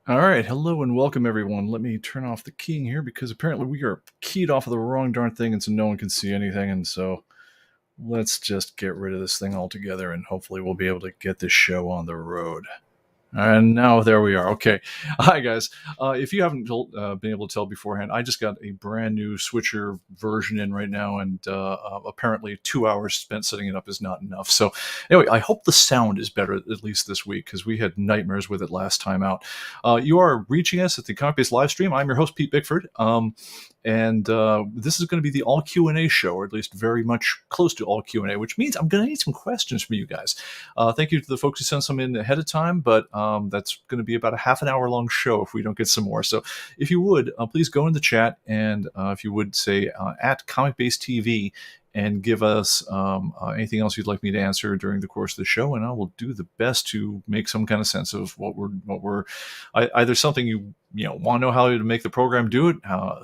All right, hello and welcome everyone. Let me turn off the keying here because apparently we are keyed off of the wrong darn thing and so no one can see anything, and so let's just get rid of this thing altogether and hopefully we'll be able to get this show on the road. And now there we are. Okay. Hi, guys. If you haven't been able to tell beforehand, I just got a brand new switcher version in right now, and apparently 2 hours spent setting it up is not enough. So anyway, I hope the sound is better at least this week because we had nightmares with it last time out. You are reaching us at the ComicBase Livestream. I'm your host, Pete Bickford. And this is going to be the all Q&A show, or at least very much close to all Q&A, which means I'm going to need some questions from you guys. Thank you to the folks who sent some in ahead of time, but that's going to be about a half an hour long show if we don't get some more. So if you would, please go in the chat, and if you would say at ComicBase TV, and give us anything else you'd like me to answer during the course of the show, and I will do the best to make some kind of sense of what we're either something you want to know how to make the program do it,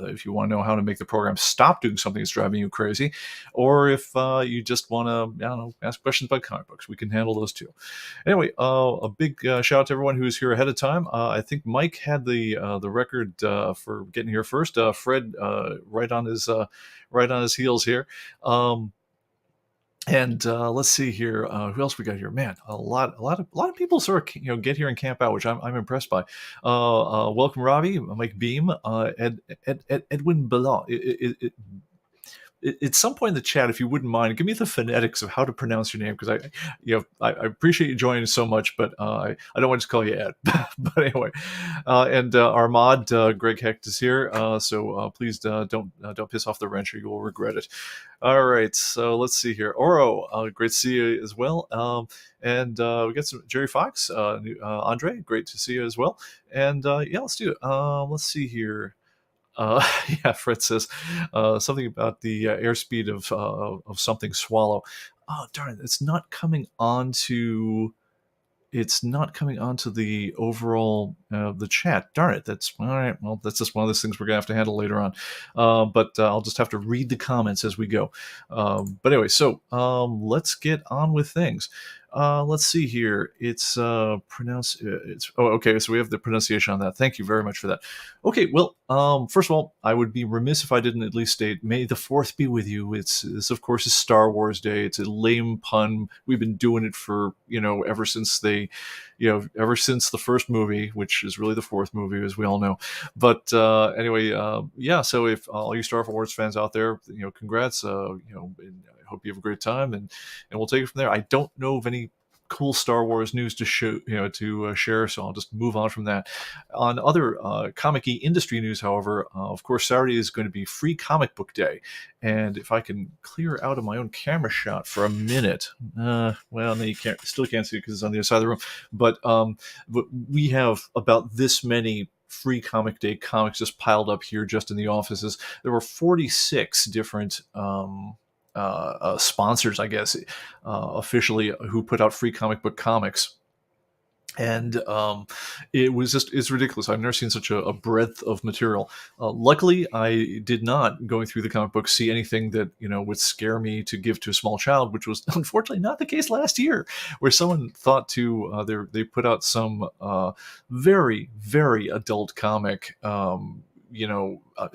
if you want to know how to make the program stop doing something that's driving you crazy, or if you just want to ask questions about comic books, we can handle those too. Anyway, a big shout out to everyone who's here ahead of time. I think Mike had the record for getting here first. Fred right on his heels here. And let's see here. Who else we got here? Man, a lot of people sort of get here and camp out, which I'm impressed by. Welcome, Robbie, Mike Beam, Edwin Ballon. At some point in the chat, if you wouldn't mind, give me the phonetics of how to pronounce your name, because I appreciate you joining so much, but I don't want to just call you Ed. But anyway, and our mod Greg Hecht is here, so please don't piss off the wrench, or you will regret it. All right, so let's see here. Oro, great to see you as well. And we got some Jerry Fox, Andre, great to see you as well. And yeah, let's do it. Let's see here. Yeah, Fred says something about the airspeed of something swallow. Oh, darn it, it's not coming onto the overall the chat. Darn it, that's all right. Well, that's just one of those things we're gonna have to handle later on. But I'll just have to read the comments as we go. But anyway, so let's get on with things. Let's see here. It's pronounced. Okay. So we have the pronunciation on that. Thank you very much for that. Okay. Well, first of all, I would be remiss if I didn't at least state, May the 4th be with you. This of course is Star Wars Day. It's a lame pun. We've been doing it for ever since the first movie, which is really the 4th movie, as we all know. But anyway, yeah. So if all you Star Wars fans out there, congrats. I hope you have a great time, and we'll take it from there. I don't know of any cool Star Wars news to share, so I'll just move on from that. On other comic-y industry news, however, of course, Saturday is going to be Free Comic Book Day, and if I can clear out of my own camera shot for a minute, well, no, you still can't see it because it's on the other side of the room, but we have about this many Free Comic Day comics just piled up here just in the offices. There were 46 different sponsors, I guess, officially, who put out free comic book comics. And it's ridiculous. I've never seen such a breadth of material. Luckily, I did not, going through the comic book, see anything that would scare me to give to a small child, which was unfortunately not the case last year, where someone thought to they put out some very, very adult comic.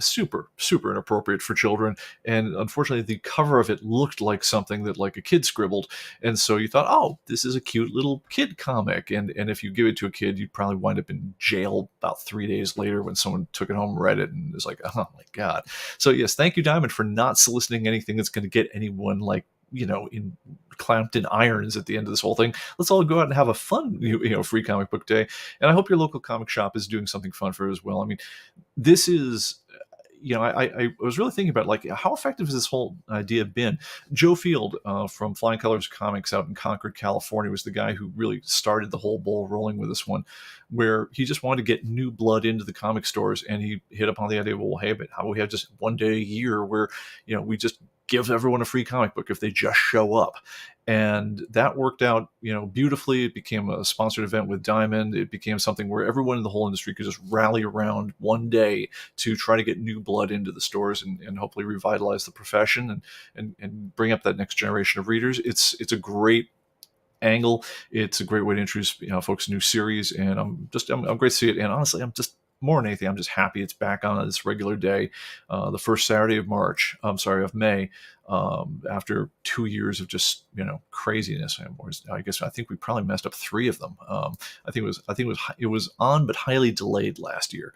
Super inappropriate for children, and unfortunately the cover of it looked like something that like a kid scribbled, and so you thought, oh, this is a cute little kid comic, and if you give it to a kid, you'd probably wind up in jail about 3 days later when someone took it home and read it and was like, oh my god. So yes, thank you, Diamond, for not soliciting anything that's going to get anyone clamped in irons at the end of this whole thing. Let's all go out and have a fun, Free Comic Book Day. And I hope your local comic shop is doing something fun for it as well. I mean, this is, I was really thinking about, like, how effective has this whole idea been? Joe Field from Flying Colors Comics out in Concord, California, was the guy who really started the whole ball rolling with this one, where he just wanted to get new blood into the comic stores, and he hit upon the idea, well, hey, but how do we have just one day a year where, we just give everyone a free comic book if they just show up? And that worked out, beautifully. It became a sponsored event with Diamond. It became something where everyone in the whole industry could just rally around one day to try to get new blood into the stores, and hopefully revitalize the profession, and bring up that next generation of readers. It's a great angle. It's a great way to introduce folks to new series, and I'm great to see it. And honestly, I'm just, more than anything, I'm just happy it's back on this regular day, the first Saturday of of May, after 2 years of just craziness. I think we probably messed up 3 of them. I think it was on but highly delayed last year,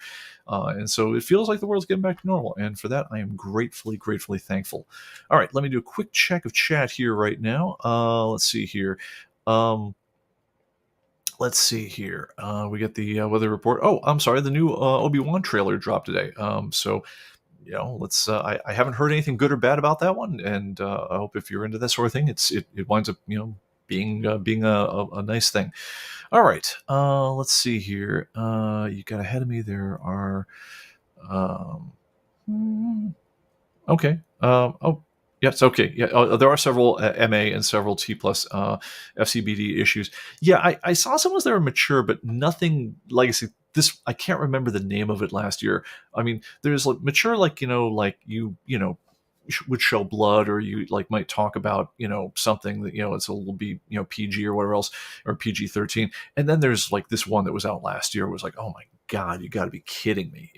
and so it feels like the world's getting back to normal. And for that, I am gratefully thankful. All right, let me do a quick check of chat here right now. Let's see here. Let's see here. We get the weather report. Oh, I'm sorry. The new Obi-Wan trailer dropped today. So, let's. I haven't heard anything good or bad about that one, and I hope if you're into that sort of thing, it winds up being a nice thing. All right. Let's see here. You got ahead of me. There are. Okay. Oh. Yes. Okay. Yeah. There are several MA and several T plus FCBD issues. Yeah, I saw some ones that were mature, but nothing legacy. This, I can't remember the name of it last year. I mean, there's like mature, like you would show blood, or you like might talk about something that it's a little be PG or whatever else, or PG-13. And then there's like this one that was out last year. It was like, oh my God, you got to be kidding me,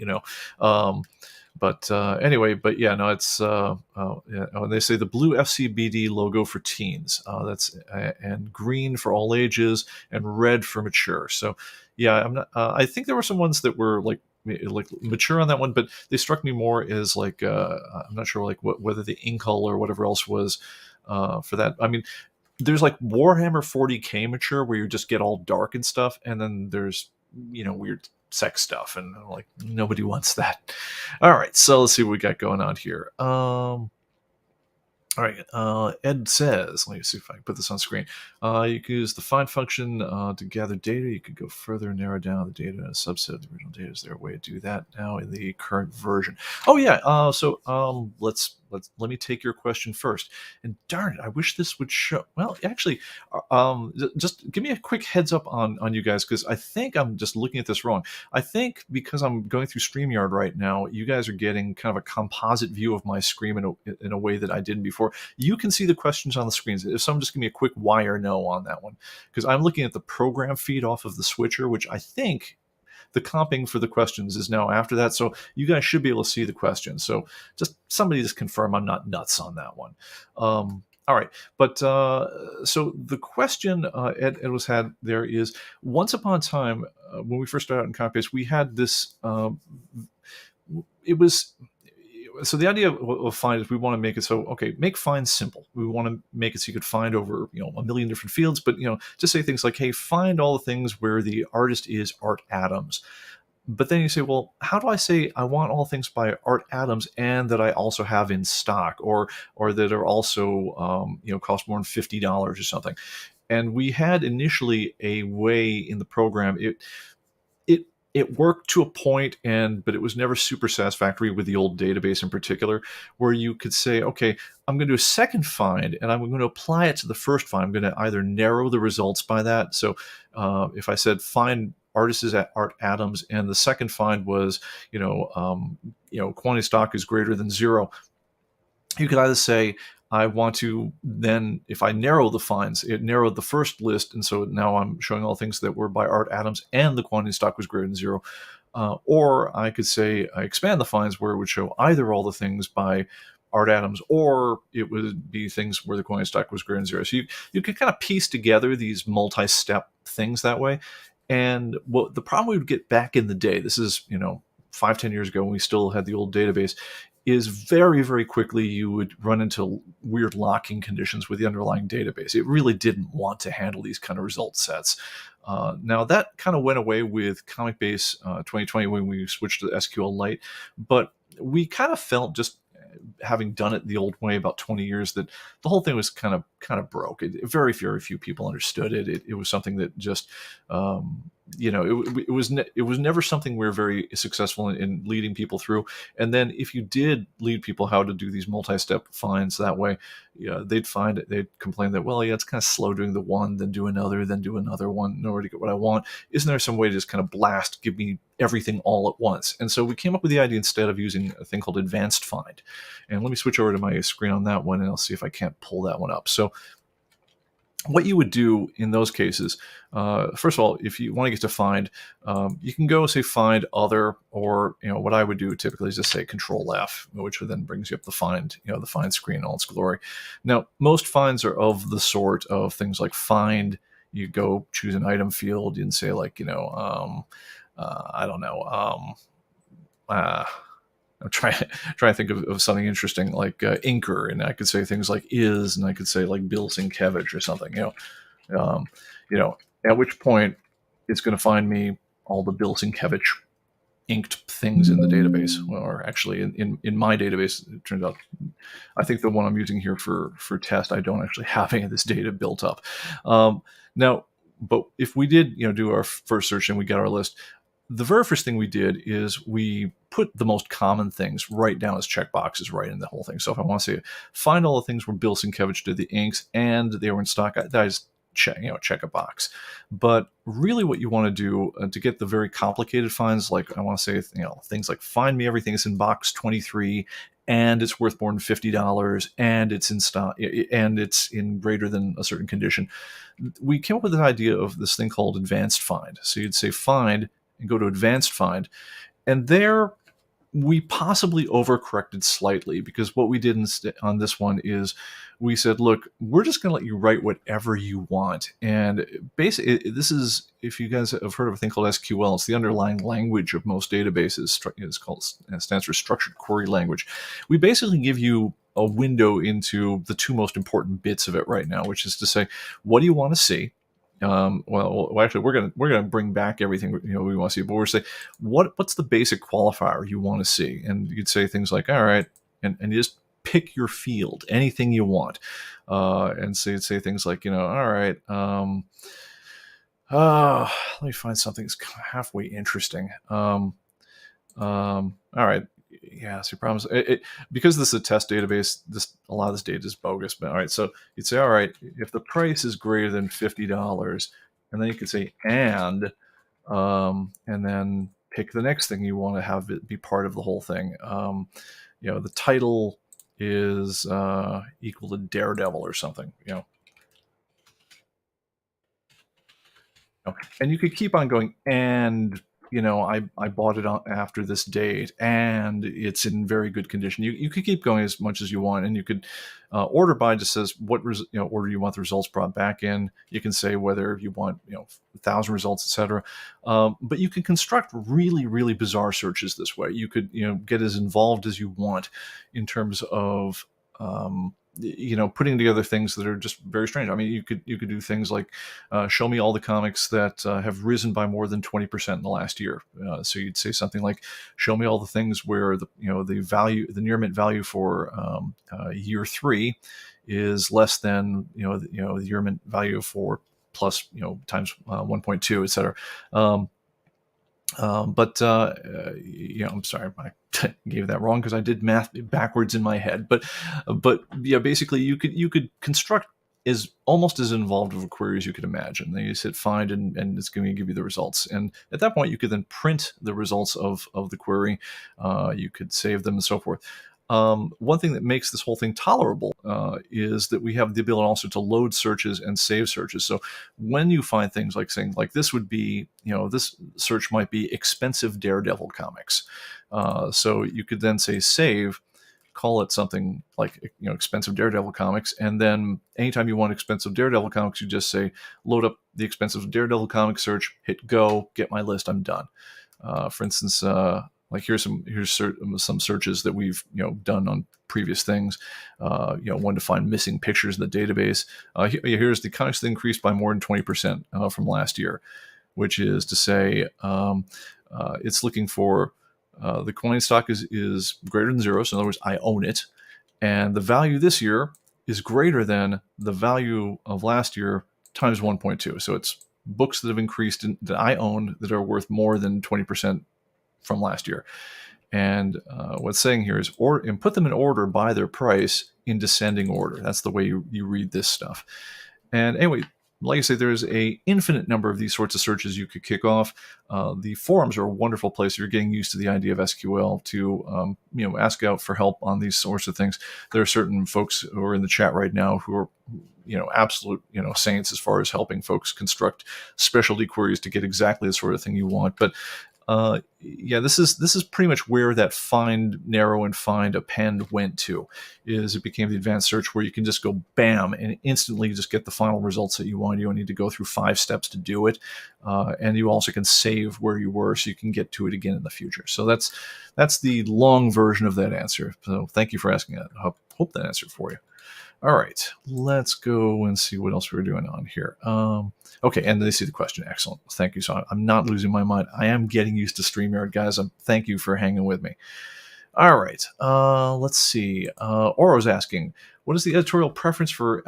But anyway, yeah, no, it's they say the blue FCBD logo for teens. That's and green for all ages, and red for mature. So yeah, I'm not. I think there were some ones that were like mature on that one, but they struck me more as like I'm not sure like whether the ink hull or whatever else was for that. I mean, there's like Warhammer 40K mature, where you just get all dark and stuff, and then there's weird sex stuff, and I'm like, nobody wants that. All right, so let's see what we got going on here. All right, Ed says, let me see if I can put this on screen. You can use the find function to gather data. You could go further and narrow down the data in a subset of the original data. Is there a way to do that now in the current version? Oh yeah. So let me take your question first. And darn it, I wish this would show. Well, actually, just give me a quick heads up on you guys, because I think I'm just looking at this wrong. I think because I'm going through StreamYard right now, you guys are getting kind of a composite view of my screen in a way that I didn't before. You can see the questions on the screens. If someone just give me a quick Y or no on that one, because I'm looking at the program feed off of the switcher, which I think the comping for the questions is now after that. So you guys should be able to see the questions. So just somebody just confirm I'm not nuts on that one. All right, but so the question Ed was had there is, once upon a time, when we first started out in ComicBase, we had this. It was. So the idea of find is we want to make it so, okay, make find simple. We want to make it so you could find over, a million different fields, but, just say things like, hey, find all the things where the artist is Art Adams. But then you say, well, how do I say I want all things by Art Adams and that I also have in stock, or that are also, cost more than $50 or something? And we had initially a way in the program, it worked to a point, but it was never super satisfactory with the old database in particular, where you could say, okay, I'm going to do a second find, and I'm going to apply it to the first find. I'm going to either narrow the results by that. So if I said find artist is at Art Adams, and the second find was, quantity stock is greater than 0, you could either say, I want to then, if I narrow the finds, it narrowed the first list, and so now I'm showing all things that were by Art Adams and the quantity stock was greater than 0. Or I could say I expand the finds, where it would show either all the things by Art Adams, or it would be things where the quantity stock was greater than 0. So you could kind of piece together these multi-step things that way. And what the problem we would get back in the day, this is 5-10 years ago when we still had the old database, is very, very quickly you would run into weird locking conditions with the underlying database. It really didn't want to handle these kind of result sets. Now that kind of went away with ComicBase 2020 when we switched to SQL Lite, but we kind of felt, just having done it the old way about 20 years, that the whole thing was kind of broke. Very few people understood it. It was something that just, it was never something we were very successful in leading people through. And then if you did lead people how to do these multi-step finds that way, they'd complain that, well, yeah, it's kind of slow doing the one, then do another one in order to get what I want. Isn't there some way to just kind of blast, give me everything all at once? And so we came up with the idea, instead of using a thing called advanced find. And let me switch over to my screen on that one, and I'll see if I can't pull that one up. So what you would do in those cases, first of all, if you want to get to find, you can go say find other, or what I would do typically is just say Control F, which then brings you up the find, the find screen in all its glory. Now, most finds are of the sort of things like find. You go choose an item field and say, like, I don't know. I'm trying to think of something interesting, like Inker, and I could say things like is, and I could say like Bill Sienkiewicz or something. At which point it's going to find me all the Bill Sienkiewicz inked things in the database, or actually in my database. It turns out, I think the one I'm using here for test, I don't actually have any of this data built up. Now, but if we did do our first search and we got our list, the very first thing we did is we put the most common things right down as checkboxes right in the whole thing. So if I want to say find all the things where Bill Sienkiewicz did the inks and they were in stock, I just check a box. But really what you want to do to get the very complicated finds, like I want to say things like find me everything that's in box 23 and it's worth more than $50 and it's in stock and it's in greater than a certain condition, we came up with an idea of this thing called advanced find. So you'd say find and go to advanced find, and there we possibly overcorrected slightly, because what we did on this one is we said, look, we're just going to let you write whatever you want. And basically, this is, if you guys have heard of a thing called SQL, it's the underlying language of most databases. It stands for Structured Query Language. We basically give you a window into the two most important bits of it right now, which is to say, what do you want to see? Actually, we're gonna bring back everything we want to see, but we're saying what's the basic qualifier you want to see, and you'd say things like, all right, and you just pick your field, anything you want, and say things like, all right, let me find something that's halfway interesting. All right. Yeah, so problems. Because this is a test database, a lot of this data is bogus. But all right, so you'd say, all right, if the price is greater than $50, and then you could say and then pick the next thing you want to have it be part of the whole thing. The title is equal to Daredevil or something. And you could keep on going, and I bought it after this date, and it's in very good condition. You could keep going as much as you want, and you could order by just says what order you want the results brought back in. You can say whether you want 1,000 results, etc. But you can construct really, really bizarre searches this way. You could get as involved as you want in terms of putting together things that are just very strange. I mean, you could do things like show me all the comics that have risen by more than 20% in the last year. So you'd say something like, show me all the things where the near mint value for year 3 is less than the year mint value for plus times 1.2, etc. I'm sorry, I gave that wrong because I did math backwards in my head. But yeah, basically you could construct almost as involved of a query as you could imagine. Then you just hit find, and it's going to give you the results. And at that point, you could then print the results of the query. You could save them and so forth. One thing that makes this whole thing tolerable is that we have the ability also to load searches and save searches. So when you find things like saying like this would be, this search might be expensive Daredevil comics. So you could then say save, call it something like expensive Daredevil comics, and then anytime you want expensive Daredevil comics, you just say load up the expensive Daredevil comic search, hit go, get my list, I'm done. For instance, like here's some searches that we've done on previous things. One to find missing pictures in the database. Here's the comics that increased by more than 20% from last year, which is to say it's looking for The coin stock is greater than zero, so in other words, I own it, and the value this year is greater than the value of last year times 1.2. So it's books that have increased that I own that are worth more than 20% from last year. And what's saying here is, and put them in order by their price in descending order. That's the way you read this stuff. And anyway, like I say, there's a infinite number of these sorts of searches you could kick off. The forums are a wonderful place if you're getting used to the idea of SQL to ask out for help on these sorts of things. There are certain folks who are in the chat right now who are absolute saints as far as helping folks construct specialty queries to get exactly the sort of thing you want. But this is pretty much where that find, narrow, and find append went to. Is it became the advanced search where you can just go bam and instantly just get the final results that you want. You don't need to go through 5 steps to do it, and you also can save where you were so you can get to it again in the future. So that's the long version of that answer. So thank you for asking that. I hope that answered for you. All right, let's go and see what else we're doing on here. Okay, and they see the question. Excellent. Thank you. So I'm not losing my mind. I am getting used to StreamYard, guys. Thank you for hanging with me. All right, let's see. Oro's asking, what is the editorial preference for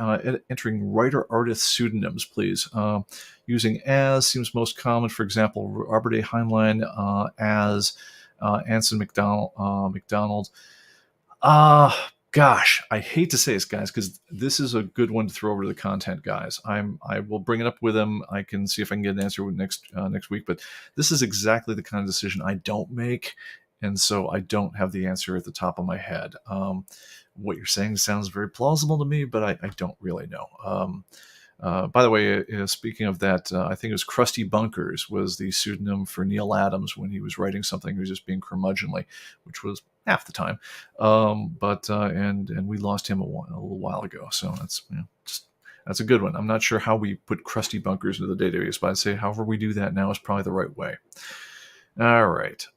entering writer-artist pseudonyms, please? Using as seems most common. For example, Robert A. Heinlein as Anson McDonald. Gosh, I hate to say this, guys, because this is a good one to throw over to the content guys. I will bring it up with them. I can see if I can get an answer next week. But this is exactly the kind of decision I don't make, and so I don't have the answer at the top of my head. What you're saying sounds very plausible to me, but I don't really know. By the way, speaking of that, I think it was Krusty Bunkers was the pseudonym for Neil Adams when he was writing something. He was just being curmudgeonly, which was half the time. And we lost him a little while ago. So that's a good one. I'm not sure how we put Krusty Bunkers into the database, but I'd say however we do that now is probably the right way. All right.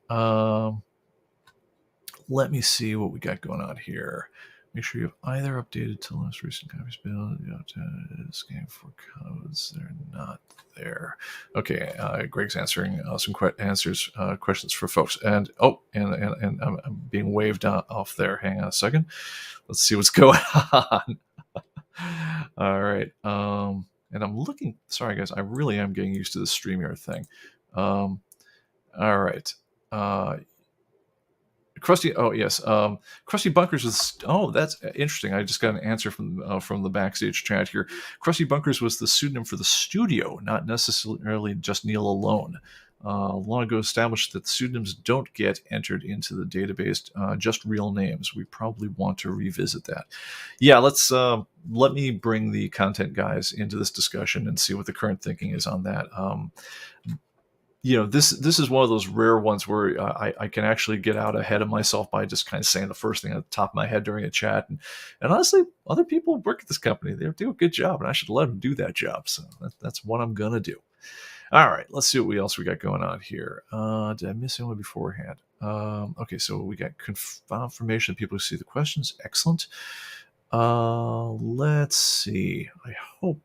Let me see what we got going on here. Make sure you have either updated to the most recent copies build. Scan for codes. They're not there. Okay, Greg's answering some questions for folks. And I'm being waved off there. Hang on a second. Let's see what's going on. All right. And I'm looking. Sorry, guys. I really am getting used to the StreamYard thing. All right. Krusty, oh yes, Krusty Bunkers was. Oh, that's interesting. I just got an answer from the backstage chat here. Krusty Bunkers was the pseudonym for the studio, not necessarily just Neil alone. Long ago established that pseudonyms don't get entered into the database, just real names. We probably want to revisit that. Yeah, let me bring the content guys into this discussion and see what the current thinking is on that. This is one of those rare ones where I can actually get out ahead of myself by just kind of saying the first thing at the top of my head during a chat. And honestly, other people work at this company. They do a good job, and I should let them do that job. So that's what I'm going to do. All right, let's see what else we got going on here. Did I miss anyone beforehand? Okay, so we got confirmation of people who see the questions. Excellent. Let's see. I hope,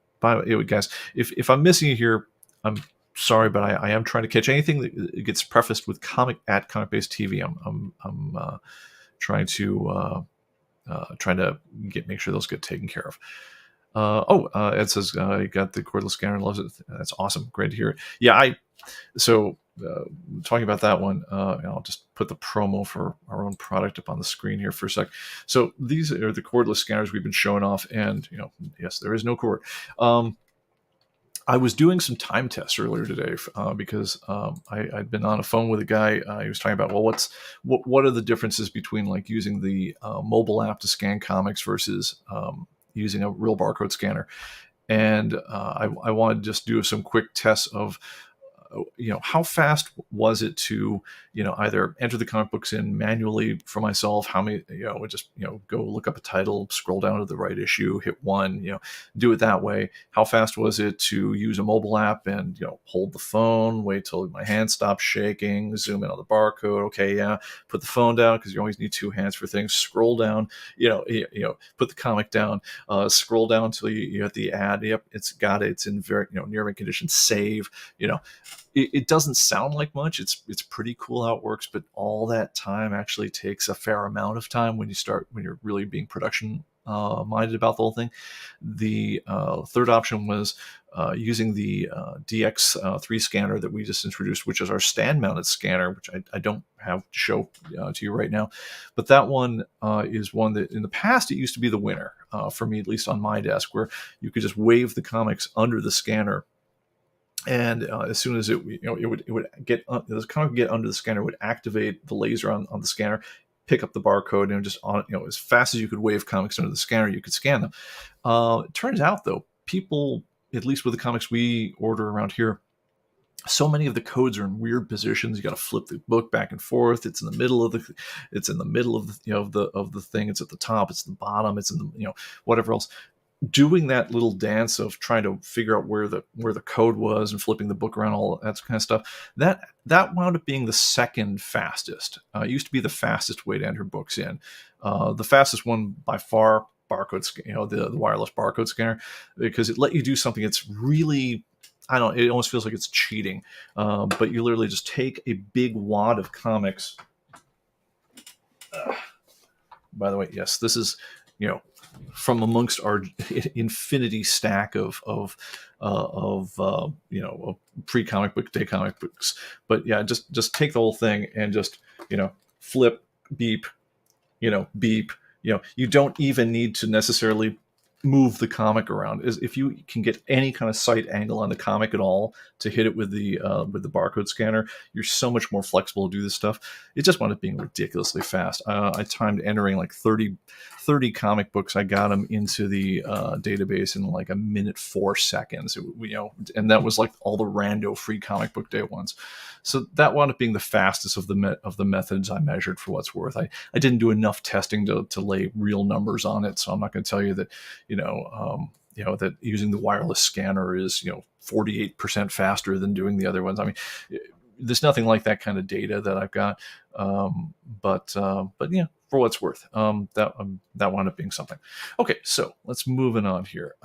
guys, if I'm missing you here, I'm sorry, but I am trying to catch anything that gets prefaced with ComicBase TV. I'm trying to make sure those get taken care of. Ed says he got the cordless scanner and loves it. That's awesome. Great to hear it. Yeah, talking about that one, I'll just put the promo for our own product up on the screen here for a sec. So these are the cordless scanners we've been showing off, and yes, there is no cord. I was doing some time tests earlier today because I'd been on a phone with a guy. He was talking about, well, what are the differences between like using the mobile app to scan comics versus using a real barcode scanner. And I wanted to just do some quick tests of how fast was it to either enter the comic books in manually for myself, how many just go look up a title, scroll down to the right issue, hit one, do it that way. How fast was it to use a mobile app and hold the phone, wait till my hand stops shaking, zoom in on the barcode, okay, yeah, put the phone down because you always need two hands for things, scroll down, put the comic down, scroll down until you hit the ad, yep, it's got it, it's in very near mint condition, save, it doesn't sound like much. It's pretty cool how it works, but all that time actually takes a fair amount of time when you're really being production minded about the whole thing. The third option was using the Dx3 scanner that we just introduced, which is our stand-mounted scanner, which I don't have to show to you right now. But that one is one that in the past it used to be the winner for me, at least on my desk, where you could just wave the comics under the scanner. And as soon as it would get the comic would get under the scanner, would activate the laser on the scanner, pick up the barcode, and just on as fast as you could wave comics under the scanner, you could scan them. It turns out though, people, at least with the comics we order around here, so many of the codes are in weird positions. You got to flip the book back and forth. It's in the middle of the of the thing. It's at the top. It's at the bottom. It's in the whatever else. Doing that little dance of trying to figure out where the code was and flipping the book around, all that kind of stuff, that wound up being the second fastest. It used to be the fastest way to enter books in. The fastest one by far, Barcode, the wireless barcode scanner, because it let you do something that's really, I don't know, it almost feels like it's cheating. But you literally just take a big wad of comics. By the way, yes, this is, from amongst our infinity stack of pre-comic book day comic books. But yeah, just take the whole thing and just flip, beep, beep. You don't even need to necessarily move the comic around. If you can get any kind of sight angle on the comic at all to hit it with the barcode scanner, you're so much more flexible to do this stuff. It just wound up being ridiculously fast. I timed entering like 30 comic books. I got them into the database in like a minute 4 seconds. And that was like all the rando free comic book day ones. So that wound up being the fastest of the methods I measured, for what's worth. I didn't do enough testing to lay real numbers on it, so I'm not going to tell you that that using the wireless scanner is 48% faster than doing the other ones. I mean, there's nothing like that kind of data that I've got, but yeah, for what it's worth, that wound up being something. Okay, so let's moving on here.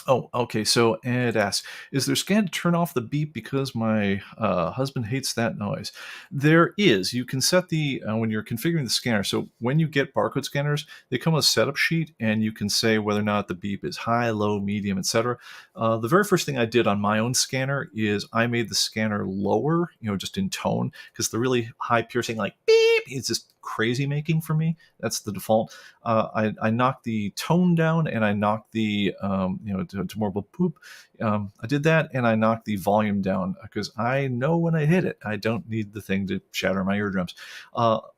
Oh, okay. So Ed asks, is there a scan to turn off the beep because my husband hates that noise? There is. You can set the, when you're configuring the scanner, so when you get barcode scanners, they come with a setup sheet, and you can say whether or not the beep is high, low, medium, etc. The very first thing I did on my own scanner is I made the scanner lower, just in tone, because the really high piercing, like beep, is just crazy making for me. That's the default. I knocked the tone down, and I knocked the to more of a poop. I did that, and I knocked the volume down because I know when I hit it, I don't need the thing to shatter my eardrums.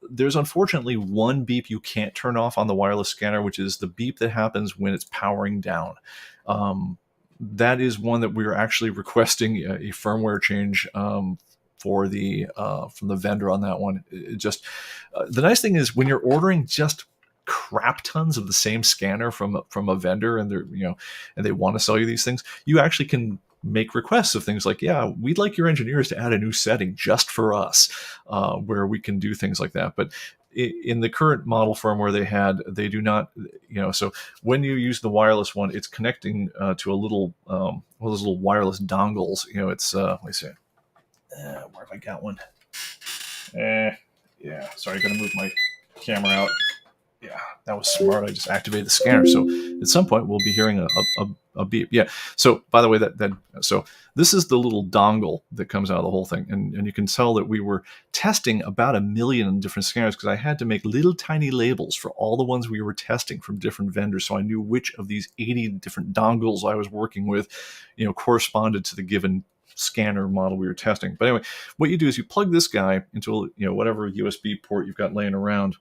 There's unfortunately one beep you can't turn off on the wireless scanner, which is the beep that happens when it's powering down. That is one that we're actually requesting a firmware change for the from the vendor on that one. The nice thing is when you're ordering just crap tons of the same scanner from a vendor, and they're and they want to sell you these things, you actually can make requests of things like, yeah, we'd like your engineers to add a new setting just for us, where we can do things like that. But in the current model firmware they do not, so when you use the wireless one, it's connecting to a little those little wireless dongles. It's let me see. Where have I got one? Yeah, sorry, I gotta move my camera out. Yeah, that was smart. I just activated the scanner. So at some point we'll be hearing a beep. Yeah. So by the way, so this is the little dongle that comes out of the whole thing. And you can tell that we were testing about 1 million different scanners, because I had to make little tiny labels for all the ones we were testing from different vendors. So I knew which of these 80 different dongles I was working with, corresponded to the given scanner model we were testing. But anyway, what you do is you plug this guy into whatever USB port you've got laying around.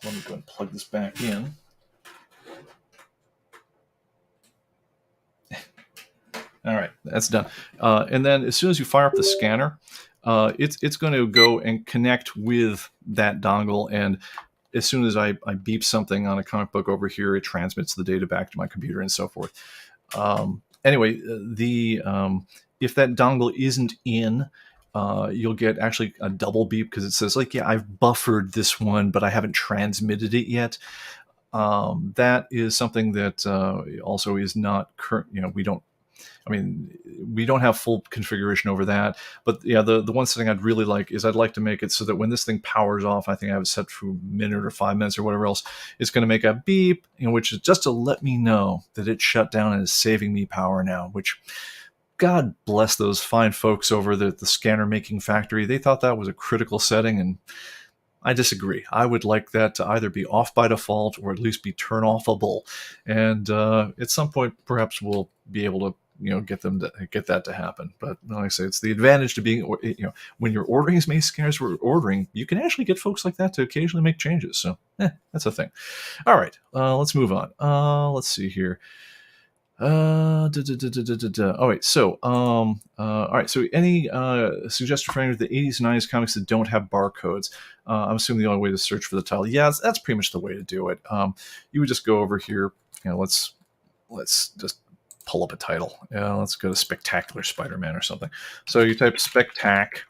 Let me go and plug this back in. All right, that's done. And then as soon as you fire up the scanner, it's going to go and connect with that dongle. And as soon as I beep something on a comic book over here, it transmits the data back to my computer and so forth. Anyway, if that dongle isn't in, you'll get actually a double beep, because it says like, yeah, I've buffered this one, but I haven't transmitted it yet. That is something that also is not current. We don't I mean, we don't have full configuration over that, but yeah, the one setting I'd really like is I'd like to make it so that when this thing powers off, I think I have it set for a minute or 5 minutes or whatever else, it's going to make a beep, which is just to let me know that it shut down and is saving me power now, which God bless those fine folks over the scanner making factory. They thought that was a critical setting, and I disagree. I would like that to either be off by default or at least be turn offable. And at some point, perhaps we'll be able to get that to happen. But like I say, it's the advantage to being when you're ordering as many scanners we're ordering, you can actually get folks like that to occasionally make changes. So that's a thing. All right, let's move on. Let's see here. Oh wait, so all right, so any suggestion for any of the 80s and 90s comics that don't have barcodes? I'm assuming the only way to search for the title. Yeah, that's pretty much the way to do it. You would just go over here, let's just pull up a title. Let's go to Spectacular Spider-Man or something. So you type Spectacular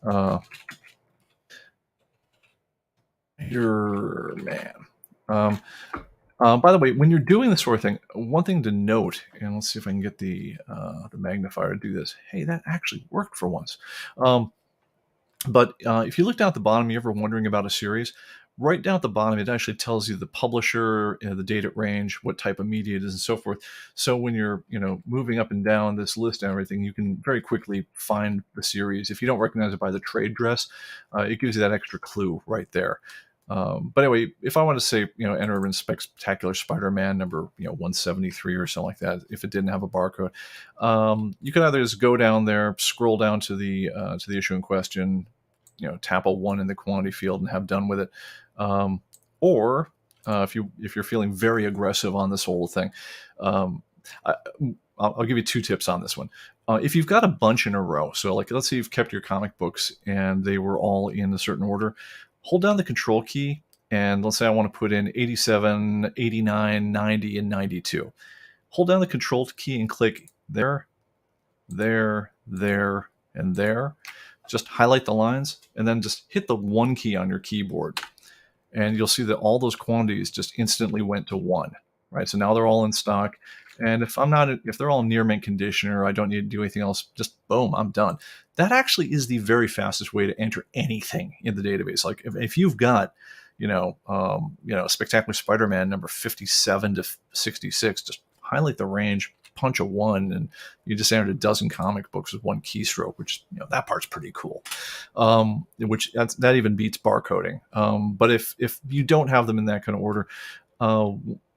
Spider-Man. By the way, when you're doing this sort of thing, one thing to note, and let's see if I can get the magnifier to do this. Hey, that actually worked for once. But if you look down at the bottom, you're ever wondering about a series, right down at the bottom, it actually tells you the publisher, the date at range, what type of media it is, and so forth. So when you're moving up and down this list and everything, you can very quickly find the series. If you don't recognize it by the trade dress, it gives you that extra clue right there. But anyway, if I want to say, enter in Spectacular Spider-Man number, 173 or something like that, if it didn't have a barcode, you can either just go down there, scroll down to the issue in question, tap a 1 in the quantity field and have done with it. Or if you're feeling very aggressive on this whole thing, I'll give you 2 tips on this one. If you've got a bunch in a row, so like let's say you've kept your comic books and they were all in a certain order, hold down the control key, and let's say I want to put in 87, 89, 90, and 92. Hold down the control key and click there, there, there, and there. Just highlight the lines, and then just hit the 1 key on your keyboard. And you'll see that all those quantities just instantly went to 1. Right? So now they're all in stock. And if they're all near mint condition or I don't need to do anything else, just boom, I'm done. That actually is the very fastest way to enter anything in the database. Like if you've got, Spectacular Spider-Man number 57 to 66, just highlight the range, punch a 1, and you just entered a dozen comic books with 1 keystroke, which that part's pretty cool. That even beats barcoding. But if you don't have them in that kind of order,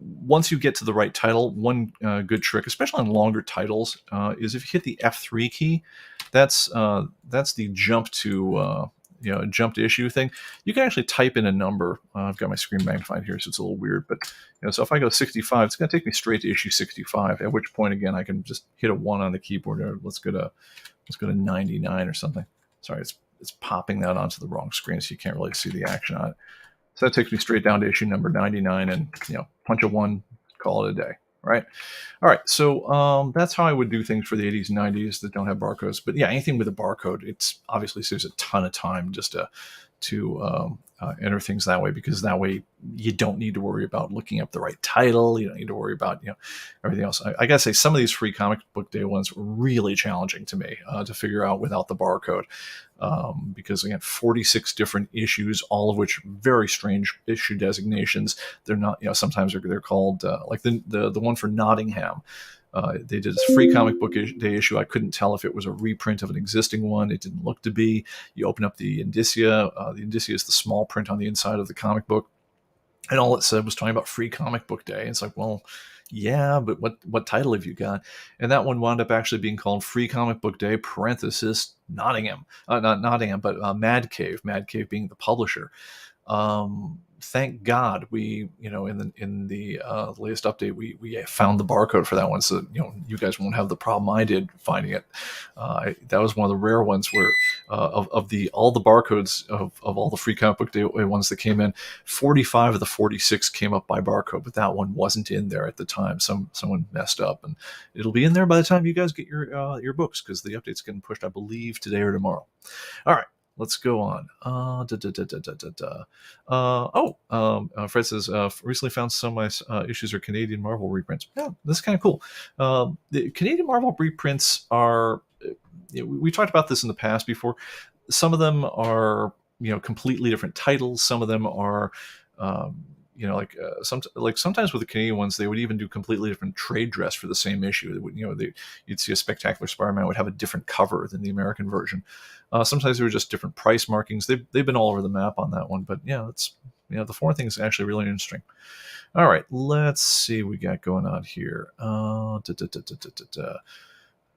once you get to the right title, one good trick, especially on longer titles, is if you hit the F3 key, that's the jump to issue thing. You can actually type in a number. I've got my screen magnified here, so it's a little weird. But so if I go 65, it's going to take me straight to issue 65. At which point, again, I can just hit a 1 on the keyboard. Let's go to 99 or something. Sorry, it's popping that onto the wrong screen, so you can't really see the action on it. So that takes me straight down to issue number 99 and, punch a 1, call it a day, right? All right, so that's how I would do things for the 80s and 90s that don't have barcodes. But yeah, anything with a barcode, it's obviously saves a ton of time just to enter things that way, because that way you don't need to worry about looking up the right title. You don't need to worry about everything else. I gotta say, some of these free comic book day ones were really challenging to me to figure out without the barcode, because again, 46 different issues, all of which very strange issue designations. They're not, sometimes they're called like the one for Nottingham. They did this free comic book day issue. I couldn't tell if it was a reprint of an existing one. It didn't look to be. You open up the indicia. The indicia is the small print on the inside of the comic book, and all it said was talking about free comic book day. It's like, well, yeah, but what title have you got? And that one wound up actually being called Free Comic Book Day (parenthesis Nottingham), not Nottingham, but Mad Cave. Mad Cave being the publisher. Thank God we, in the latest update, we found the barcode for that one, so you guys won't have the problem I did finding it. That was one of the rare ones where of all the barcodes of all the free comic book day ones that came in, 45 of the 46 came up by barcode, but that one wasn't in there at the time. Someone messed up, and it'll be in there by the time you guys get your books, because the update's getting pushed, I believe, today or tomorrow. All right. let's go on. Fred says, recently found some of my issues are Canadian Marvel reprints. Yeah, this is kind of cool. The Canadian Marvel reprints are, we talked about this in the past before. Some of them are, completely different titles. Some of them are, sometimes with the Canadian ones, they would even do completely different trade dress for the same issue. You'd see a Spectacular Spider-Man would have a different cover than the American version. Sometimes they were just different price markings. They've been all over the map on that one, but yeah, it's the foreign thing is actually really interesting. All right, let's see what we got going on here.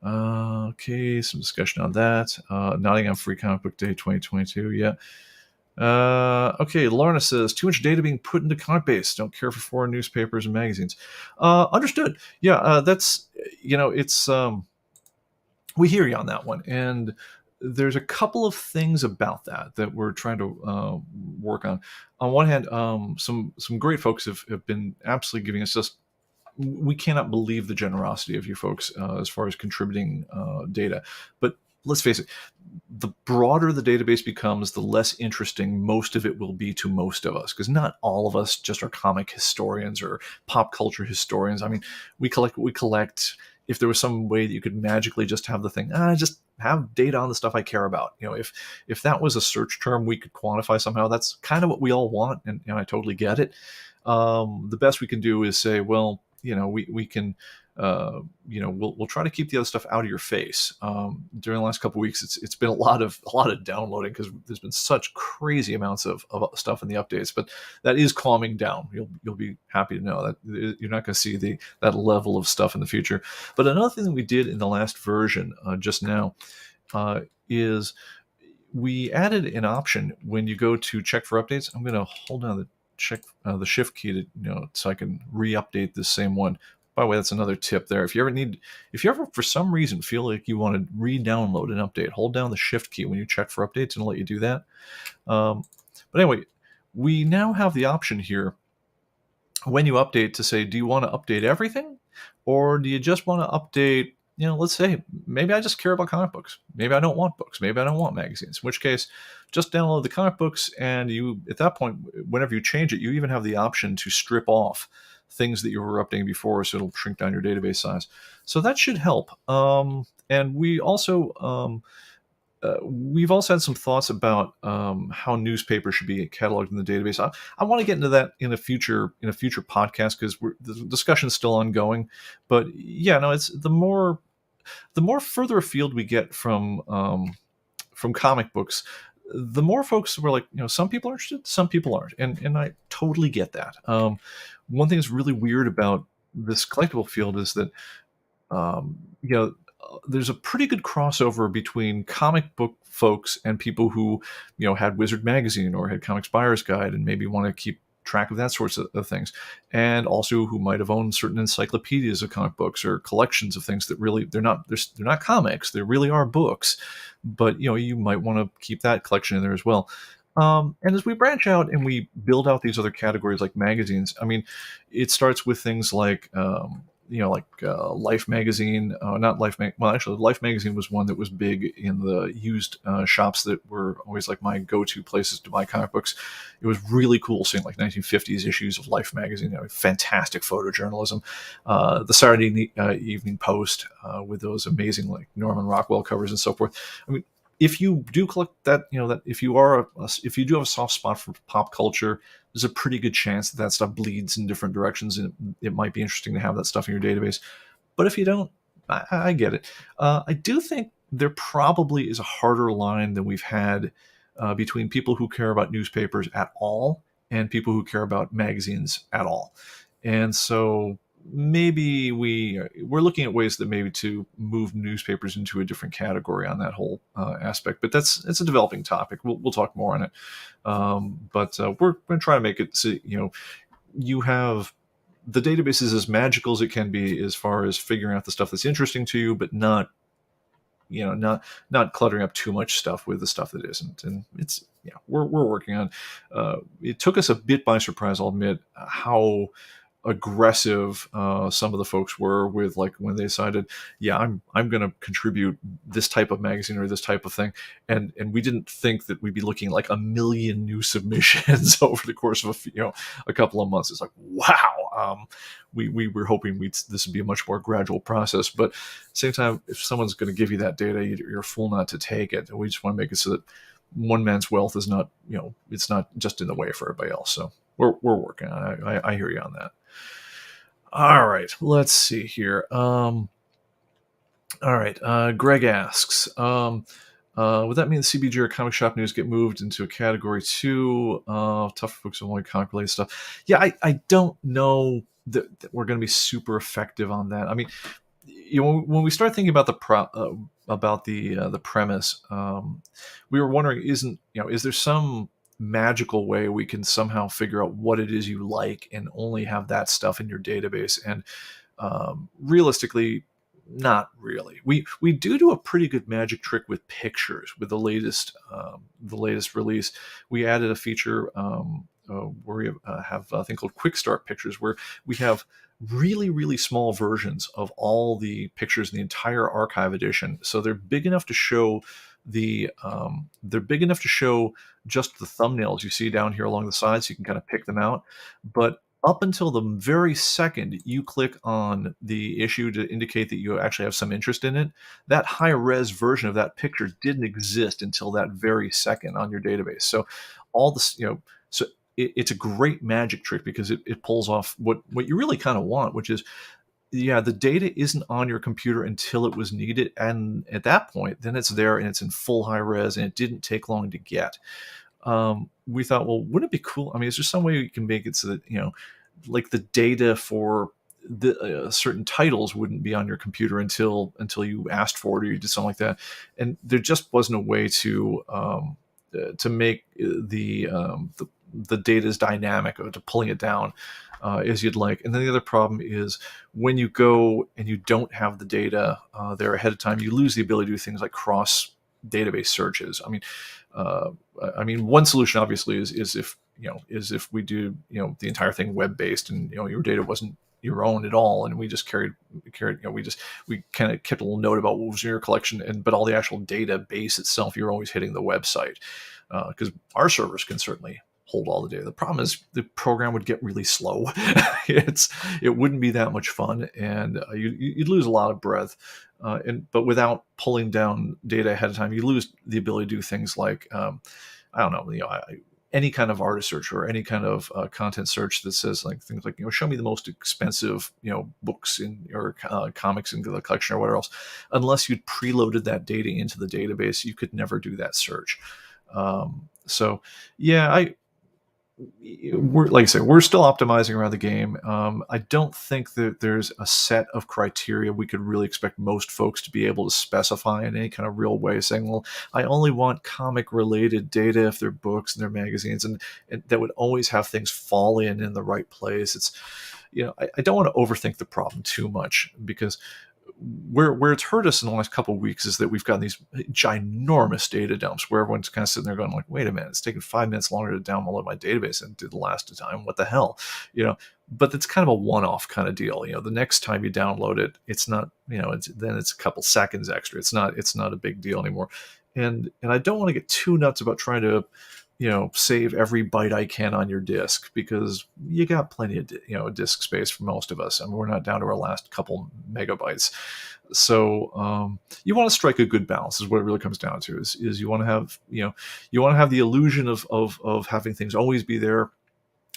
Okay, some discussion on that. Nottingham Free Comic Book Day 2022. Yeah. Okay, Lorna says, too much data being put into ComicBase. Don't care for foreign newspapers and magazines. Understood. Yeah, that's, it's, we hear you on that one. And there's a couple of things about that we're trying to work on. On one hand, some great folks have been absolutely giving us just, we cannot believe the generosity of you folks as far as contributing data. But let's face it, the broader the database becomes, the less interesting most of it will be to most of us, because not all of us just are comic historians or pop culture historians. I mean, we collect. If there was some way that you could magically just have the thing, just have data on the stuff I care about. If that was a search term we could quantify somehow, that's kind of what we all want, and I totally get it. The best we can do is say, well, we can, we'll try to keep the other stuff out of your face. During the last couple of weeks, it's been a lot of downloading because there's been such crazy amounts of stuff in the updates, but that is calming down. You'll be happy to know that you're not going to see that level of stuff in the future. But another thing that we did in the last version just now is we added an option when you go to check for updates. I'm going to hold down the shift key to so I can re-update this same one. By the way, that's another tip there. If you ever for some reason feel like you want to re-download an update, hold down the shift key when you check for updates, and it'll let you do that. But anyway, we now have the option here when you update to say, do you want to update everything, or do you just want to update? Let's say maybe I just care about comic books. Maybe I don't want books. Maybe I don't want magazines. In which case, just download the comic books, and you, at that point, whenever you change it, you even have the option to strip off things that you were updating before, so it'll shrink down your database size. So that should help. And we also we've also had some thoughts about how newspapers should be cataloged in the database. I want to get into that in a future podcast, because the discussion is still ongoing. But yeah, no, it's the more further afield we get from comic books, the more folks were like, some people are interested, some people aren't, and I totally get that. One thing that's really weird about this collectible field is that there's a pretty good crossover between comic book folks and people who had Wizard Magazine or had Comics Buyer's Guide and maybe want to keep track of that sorts of things, and also who might have owned certain encyclopedias of comic books or collections of things that really they're not comics, they really are books, but you might want to keep that collection in there as well. And as we branch out and we build out these other categories like magazines, I mean, it starts with things like Life magazine, not Life well, actually, Life magazine was one that was big in the used shops that were always like my go-to places to buy comic books. It was really cool seeing like 1950s issues of Life magazine, fantastic photojournalism. The Saturday Evening Post with those amazing like Norman Rockwell covers and so forth. I mean, if you do collect that, that if you do have a soft spot for pop culture, there's a pretty good chance that stuff bleeds in different directions, and it might be interesting to have that stuff in your database. But if you don't, I get it. I do think there probably is a harder line than we've had between people who care about newspapers at all and people who care about magazines at all. And so maybe we're looking at ways that maybe to move newspapers into a different category on that whole aspect, but it's a developing topic. We'll talk more on it. But we're going to try to make it so, you have the database is as magical as it can be as far as figuring out the stuff that's interesting to you, but not cluttering up too much stuff with the stuff that isn't. And it's, we're working on, it took us a bit by surprise, I'll admit, how aggressive some of the folks were with, like, when they decided, yeah, I'm going to contribute this type of magazine or this type of thing, and we didn't think that we'd be looking like a million new submissions over the course of a couple of months. It's like, wow. We were hoping this would be a much more gradual process, but at the same time, if someone's going to give you that data, you're a fool not to take it. And we just want to make it so that one man's wealth is not, it's not just in the way for everybody else. So we're working on it. I hear you on that. All right, let's see here. All right, Greg asks, would that mean the CBG or comic shop news get moved into a category 2? Tough books only comic related stuff. Yeah, I don't know that we're going to be super effective on that. I mean, when we start thinking about the premise, we were wondering, is there some magical way we can somehow figure out what it is you like and only have that stuff in your database? And realistically, not really. We do a pretty good magic trick with pictures. With the latest release, we added a feature where we have a thing called Quick Start Pictures, where we have really small versions of all the pictures in the entire archive edition. So they're big enough to show just the thumbnails you see down here along the sides, so you can kind of pick them out. But up until the very second you click on the issue to indicate that you actually have some interest in it, that high-res version of that picture didn't exist until that very second on your database. So all this, so it's a great magic trick, because it pulls off what you really kind of want, which is, yeah, the data isn't on your computer until it was needed, and at that point, then it's there and it's in full high res, and it didn't take long to get. We thought, well, wouldn't it be cool? I mean, is there some way you can make it so that, like, the data for the certain titles wouldn't be on your computer until you asked for it or you did something like that? And there just wasn't a way to make the data as dynamic, or to pulling it down as you'd like. And then the other problem is, when you go and you don't have the data there ahead of time, you lose the ability to do things like cross database searches. I mean, one solution obviously is if we do the entire thing web based, and your data wasn't your own at all, and we just carried we kind of kept a little note about what was in your collection, but all the actual database itself, you're always hitting the website, because our servers can certainly hold all the data. The problem is the program would get really slow. It wouldn't be that much fun, and you'd lose a lot of breadth. But without pulling down data ahead of time, you lose the ability to do things like, I don't know, any kind of artist search, or any kind of content search that says, like, things like, show me the most expensive books in or comics in the collection or whatever else. Unless you'd preloaded that data into the database, you could never do that search. So yeah, like I said, we're still optimizing around the game. I don't think that there's a set of criteria we could really expect most folks to be able to specify in any kind of real way, saying, well, I only want comic related data if they're books and they're magazines, and that would always have things fall in the right place. It's, I don't want to overthink the problem too much, because where it's hurt us in the last couple of weeks is that we've gotten these ginormous data dumps where everyone's kind of sitting there going, like, wait a minute, it's taking 5 minutes longer to download my database than it did the last time. What the hell? But it's kind of a one-off kind of deal. The next time you download it, it's not, then it's a couple seconds extra. It's not a big deal anymore. And I don't want to get too nuts about trying to save every byte I can on your disk, because you got plenty of disk space for most of us. I mean, we're not down to our last couple megabytes. So you want to strike a good balance, is what it really comes down to. Is you want to have you want to have the illusion of having things always be there.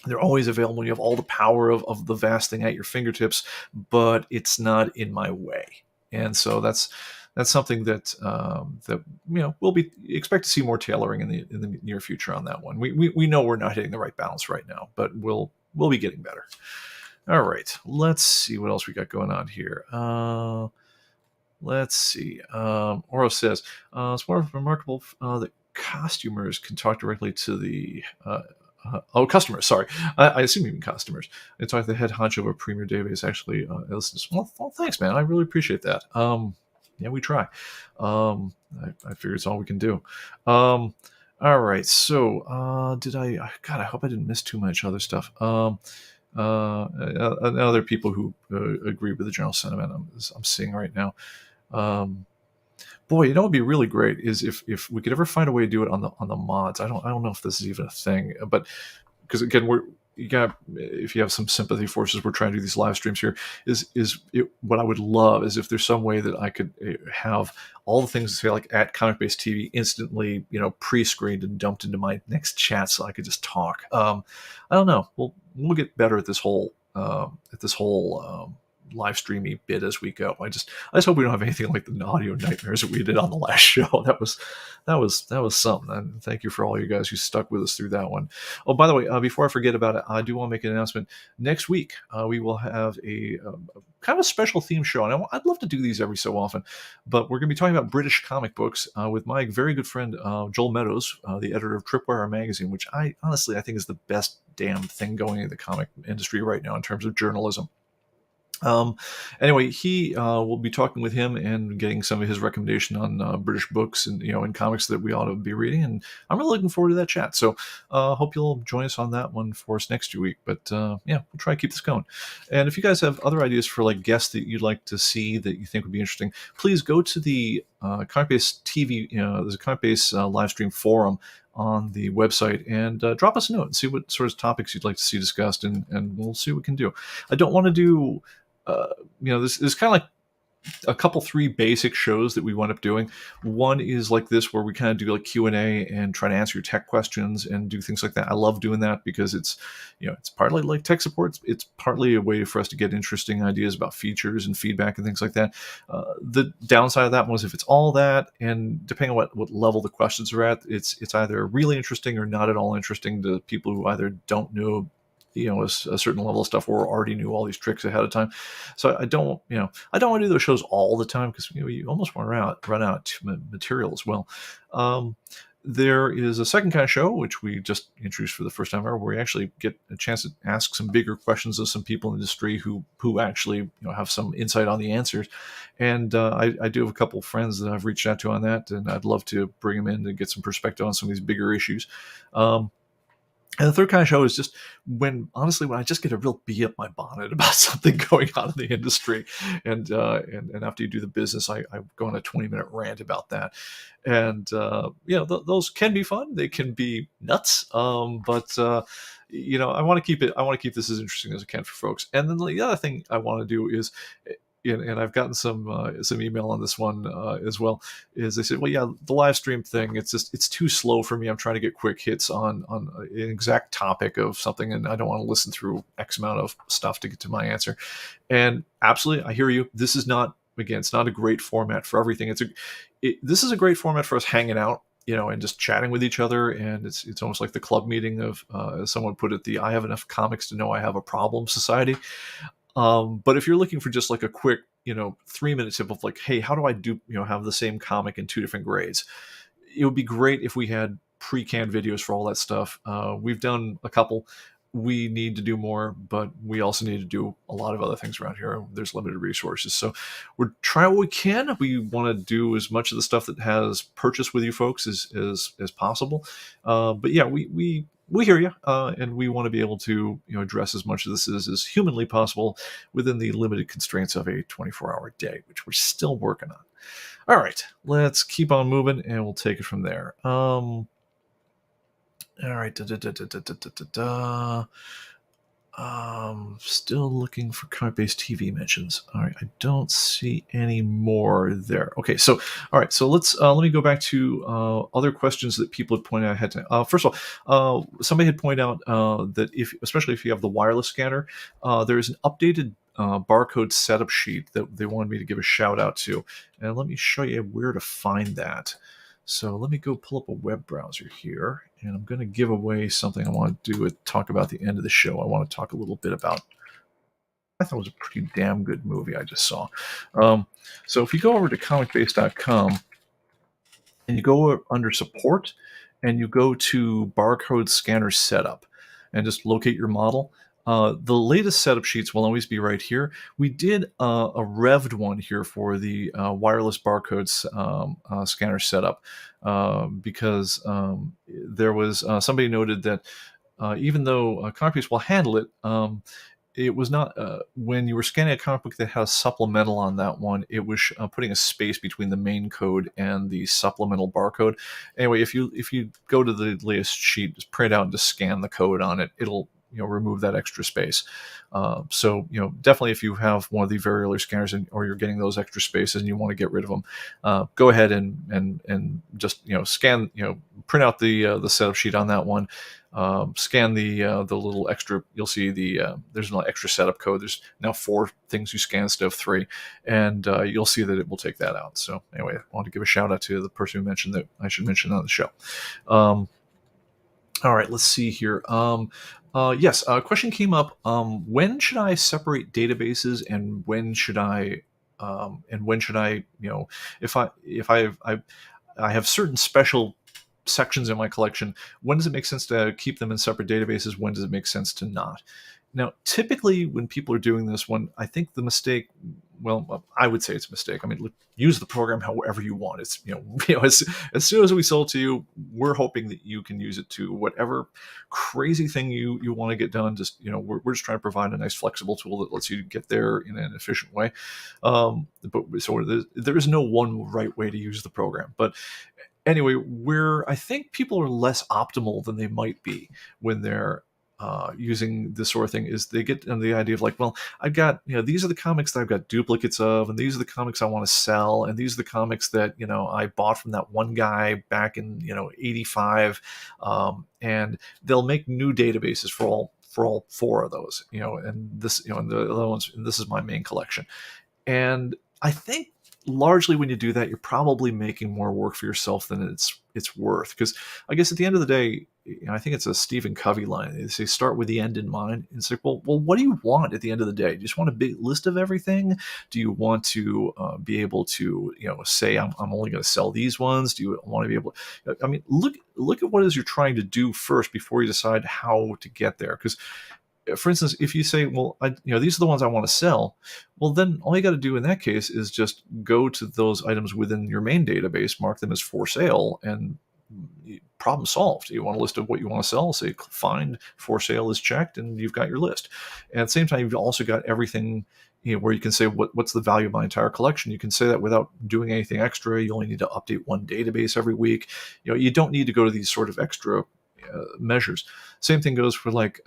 They're always available. You have all the power of the vast thing at your fingertips, but it's not in my way. And so that's something that we'll be expect to see more tailoring in the near future on that one. We know we're not hitting the right balance right now, but we'll be getting better. All right, let's see what else we got going on here. Let's see. Oro says it's more remarkable that costumers can talk directly to the customers. Sorry, I assume you mean customers. It's like the head honcho of a premier database actually listens. Well, thanks, man. I really appreciate that. Yeah, we try. I figure it's all we can do. All right. So, I hope I didn't miss too much other stuff. and other people who agree with the general sentiment I'm seeing right now. Boy, what would be really great is if we could ever find a way to do it on the mods. I don't know if this is even a thing, but because again, if you have some sympathy for us as we're trying to do these live streams here, what I would love is if there's some way that I could have all the things, say, like at ComicBase TV instantly, pre-screened and dumped into my next chat so I could just talk. I don't know. We'll get better at this whole live streamy bit as we go. I just hope we don't have anything like the audio nightmares that we did on the last show. That was something. And thank you for all you guys who stuck with us through that one. Oh, by the way, before I forget about it, I do want to make an announcement. Next week, we will have a kind of a special theme show, and I'd love to do these every so often. But we're going to be talking about British comic books with my very good friend Joel Meadows, the editor of Tripwire magazine, which I think is the best damn thing going in the comic industry right now in terms of journalism. Anyway, he will be talking with him and getting some of his recommendation on British books and in comics that we ought to be reading, and I'm really looking forward to that chat. So hope you'll join us on that one for us next week. But we'll try to keep this going. And if you guys have other ideas for like guests that you'd like to see that you think would be interesting, please go to the ComicBase TV. There's a ComicBase Livestream forum on the website and drop us a note and see what sort of topics you'd like to see discussed, and we'll see what we can do. I don't want to do. This is kind of like a couple, 3 basic shows that we wind up doing. One is like this, where we kind of do like Q&A and try to answer your tech questions and do things like that. I love doing that because it's partly like tech support. It's partly a way for us to get interesting ideas about features and feedback and things like that. The downside of that one is if it's all that, and depending on what level the questions are at, it's either really interesting or not at all interesting to people who either don't know a certain level of stuff or already knew all these tricks ahead of time. So I don't want to do those shows all the time because you almost run out material as well. There is a second kind of show which we just introduced for the first time ever, where we actually get a chance to ask some bigger questions of some people in the industry who actually have some insight on the answers. And I do have a couple of friends that I've reached out to on that, and I'd love to bring them in to get some perspective on some of these bigger issues. And the third kind of show is just when I just get a real bee up my bonnet about something going on in the industry, and after you do the business, I go on a 20-minute rant about that, and those can be fun. They can be nuts, but I want to keep this as interesting as I can for folks. And then the other thing I want to do is, and I've gotten some email on this one as well, is they said, well, yeah, the live stream thing, it's too slow for me. I'm trying to get quick hits on an exact topic of something, and I don't want to listen through X amount of stuff to get to my answer. And absolutely, I hear you. This is not, again, it's not a great format for everything. This is a great format for us hanging out, and just chatting with each other. And it's almost like the club meeting of, as someone put it, the I have enough comics to know I have a problem society. But if you're looking for just like a quick, 3-minute tip of like, hey, how do I have the same comic in 2 different grades? It would be great if we had pre-canned videos for all that stuff. We've done a couple. We need to do more, but we also need to do a lot of other things around here. There's limited resources. So we're trying what we can. We want to do as much of the stuff that has purchased with you folks as possible. But yeah, we hear you, and we want to be able to address as much of this as humanly possible within the limited constraints of a 24-hour day, which we're still working on. All right, let's keep on moving, and we'll take it from there. All right. Still looking for ComicBase TV mentions. All right, I don't see any more there. Okay, so all right, so let's let me go back to other questions that people had pointed out ahead of time. First of all, somebody had pointed out that especially if you have the wireless scanner, there is an updated barcode setup sheet that they wanted me to give a shout out to, and let me show you where to find that. So let me go pull up a web browser here, and I'm going to give away something I want to do at talk about the end of the show. I want to talk a little bit about, I thought it was a pretty damn good movie I just saw. So if you go over to comicbase.com and you go under support and you go to barcode scanner setup and just locate your model, the latest setup sheets will always be right here. We did a revved one here for the wireless barcodes scanner setup because there was somebody noted that even though ComicBase will handle it, it was not when you were scanning a comic book that has supplemental on that one, it was putting a space between the main code and the supplemental barcode. Anyway, if you go to the latest sheet, just print out and just scan the code on it, it'll remove that extra space. So definitely, if you have one of the very early scanners or you're getting those extra spaces and you want to get rid of them, go ahead and just scan, print out the setup sheet on that one. Scan the little extra. You'll see there's an extra setup code. There's now 4 things you scan instead of 3, and you'll see that it will take that out. So anyway, I want to give a shout out to the person who mentioned that I should mention on the show. All right, let's see here. Yes, a question came up. When should I separate databases, and when should I, if I have certain special sections in my collection, when does it make sense to keep them in separate databases? When does it make sense to not? Now, typically when people are doing this one, I think the mistake, well, I would say it's a mistake. I mean, use the program however you want. It's, as soon as we sell it to you, we're hoping that you can use it to whatever crazy thing you want to get done. Just, we're just trying to provide a nice flexible tool that lets you get there in an efficient way. But so there is no one right way to use the program. But anyway, where I think people are less optimal than they might be when they're using this sort of thing is they get the idea of like, well, I've got, these are the comics that I've got duplicates of, and these are the comics I want to sell, and these are the comics that, I bought from that one guy back in, 85, and they'll make new databases for all 4 of those, and this, and the other ones, and this is my main collection. And I think largely when you do that, you're probably making more work for yourself than it's worth. Because I guess at the end of the day, I think it's a Stephen Covey line. They say, start with the end in mind. And it's like, well, what do you want at the end of the day? Do you just want a big list of everything? Do you want to be able to, say, I'm only going to sell these ones? Do you want to be able to, I mean, look at what it is you're trying to do first before you decide how to get there. Because for instance, if you say, well, these are the ones I want to sell, well, then all you got to do in that case is just go to those items within your main database, mark them as for sale, and problem solved. You want a list of what you want to sell, say find for sale is checked, and you've got your list. And at the same time, you've also got everything where you can say what's the value of my entire collection. You can say that without doing anything extra. You only need to update one database every week. You don't need to go to these sort of extra measures. Same thing goes for like,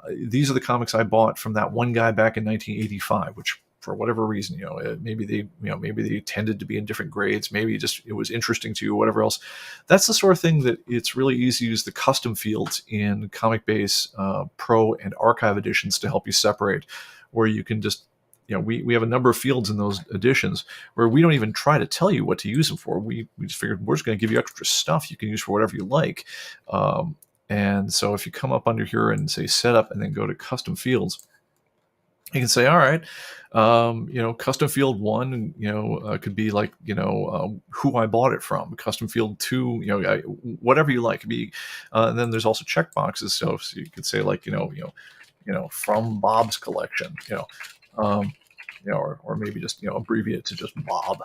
these are the comics I bought from that one guy back in 1985, which for whatever reason, maybe they tended to be in different grades. Maybe just it was interesting to you, whatever else. That's the sort of thing that it's really easy to use the custom fields in ComicBase Pro and Archive editions to help you separate, where you can just, we have a number of fields in those editions where we don't even try to tell you what to use them for. We just figured we're just going to give you extra stuff you can use for whatever you like. And so if you come up under here and say setup and then go to custom fields, you can say, all right, custom field 1, could be like, who I bought it from. Custom field 2, whatever you like. And then there's also checkboxes. So you could say like, from Bob's collection, or maybe just abbreviate it to just Bob.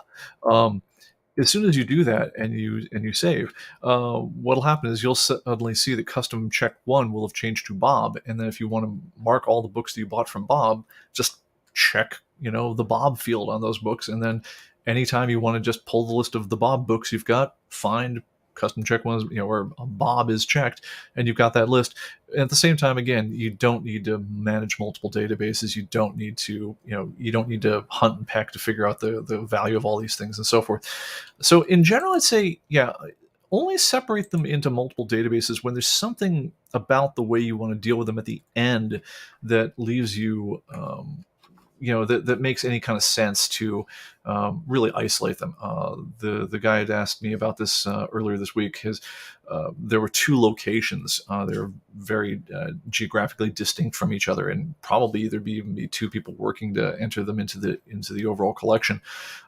As soon as you do that and you save, what'll happen is you'll suddenly see that custom check 1 will have changed to Bob, and then if you want to mark all the books that you bought from Bob, just check the Bob field on those books, and then anytime you want to just pull the list of the Bob books you've got, find custom check ones, where Bob is checked, and you've got that list. At the same time, again, you don't need to manage multiple databases. You don't need to, hunt and peck to figure out the value of all these things and so forth. So in general, I'd say, only separate them into multiple databases when there's something about the way you want to deal with them at the end that leaves you, that makes any kind of sense to really isolate them. The guy had asked me about this earlier this week. There were 2 locations. They're very geographically distinct from each other, and probably there'd even be 2 people working to enter them into the overall collection.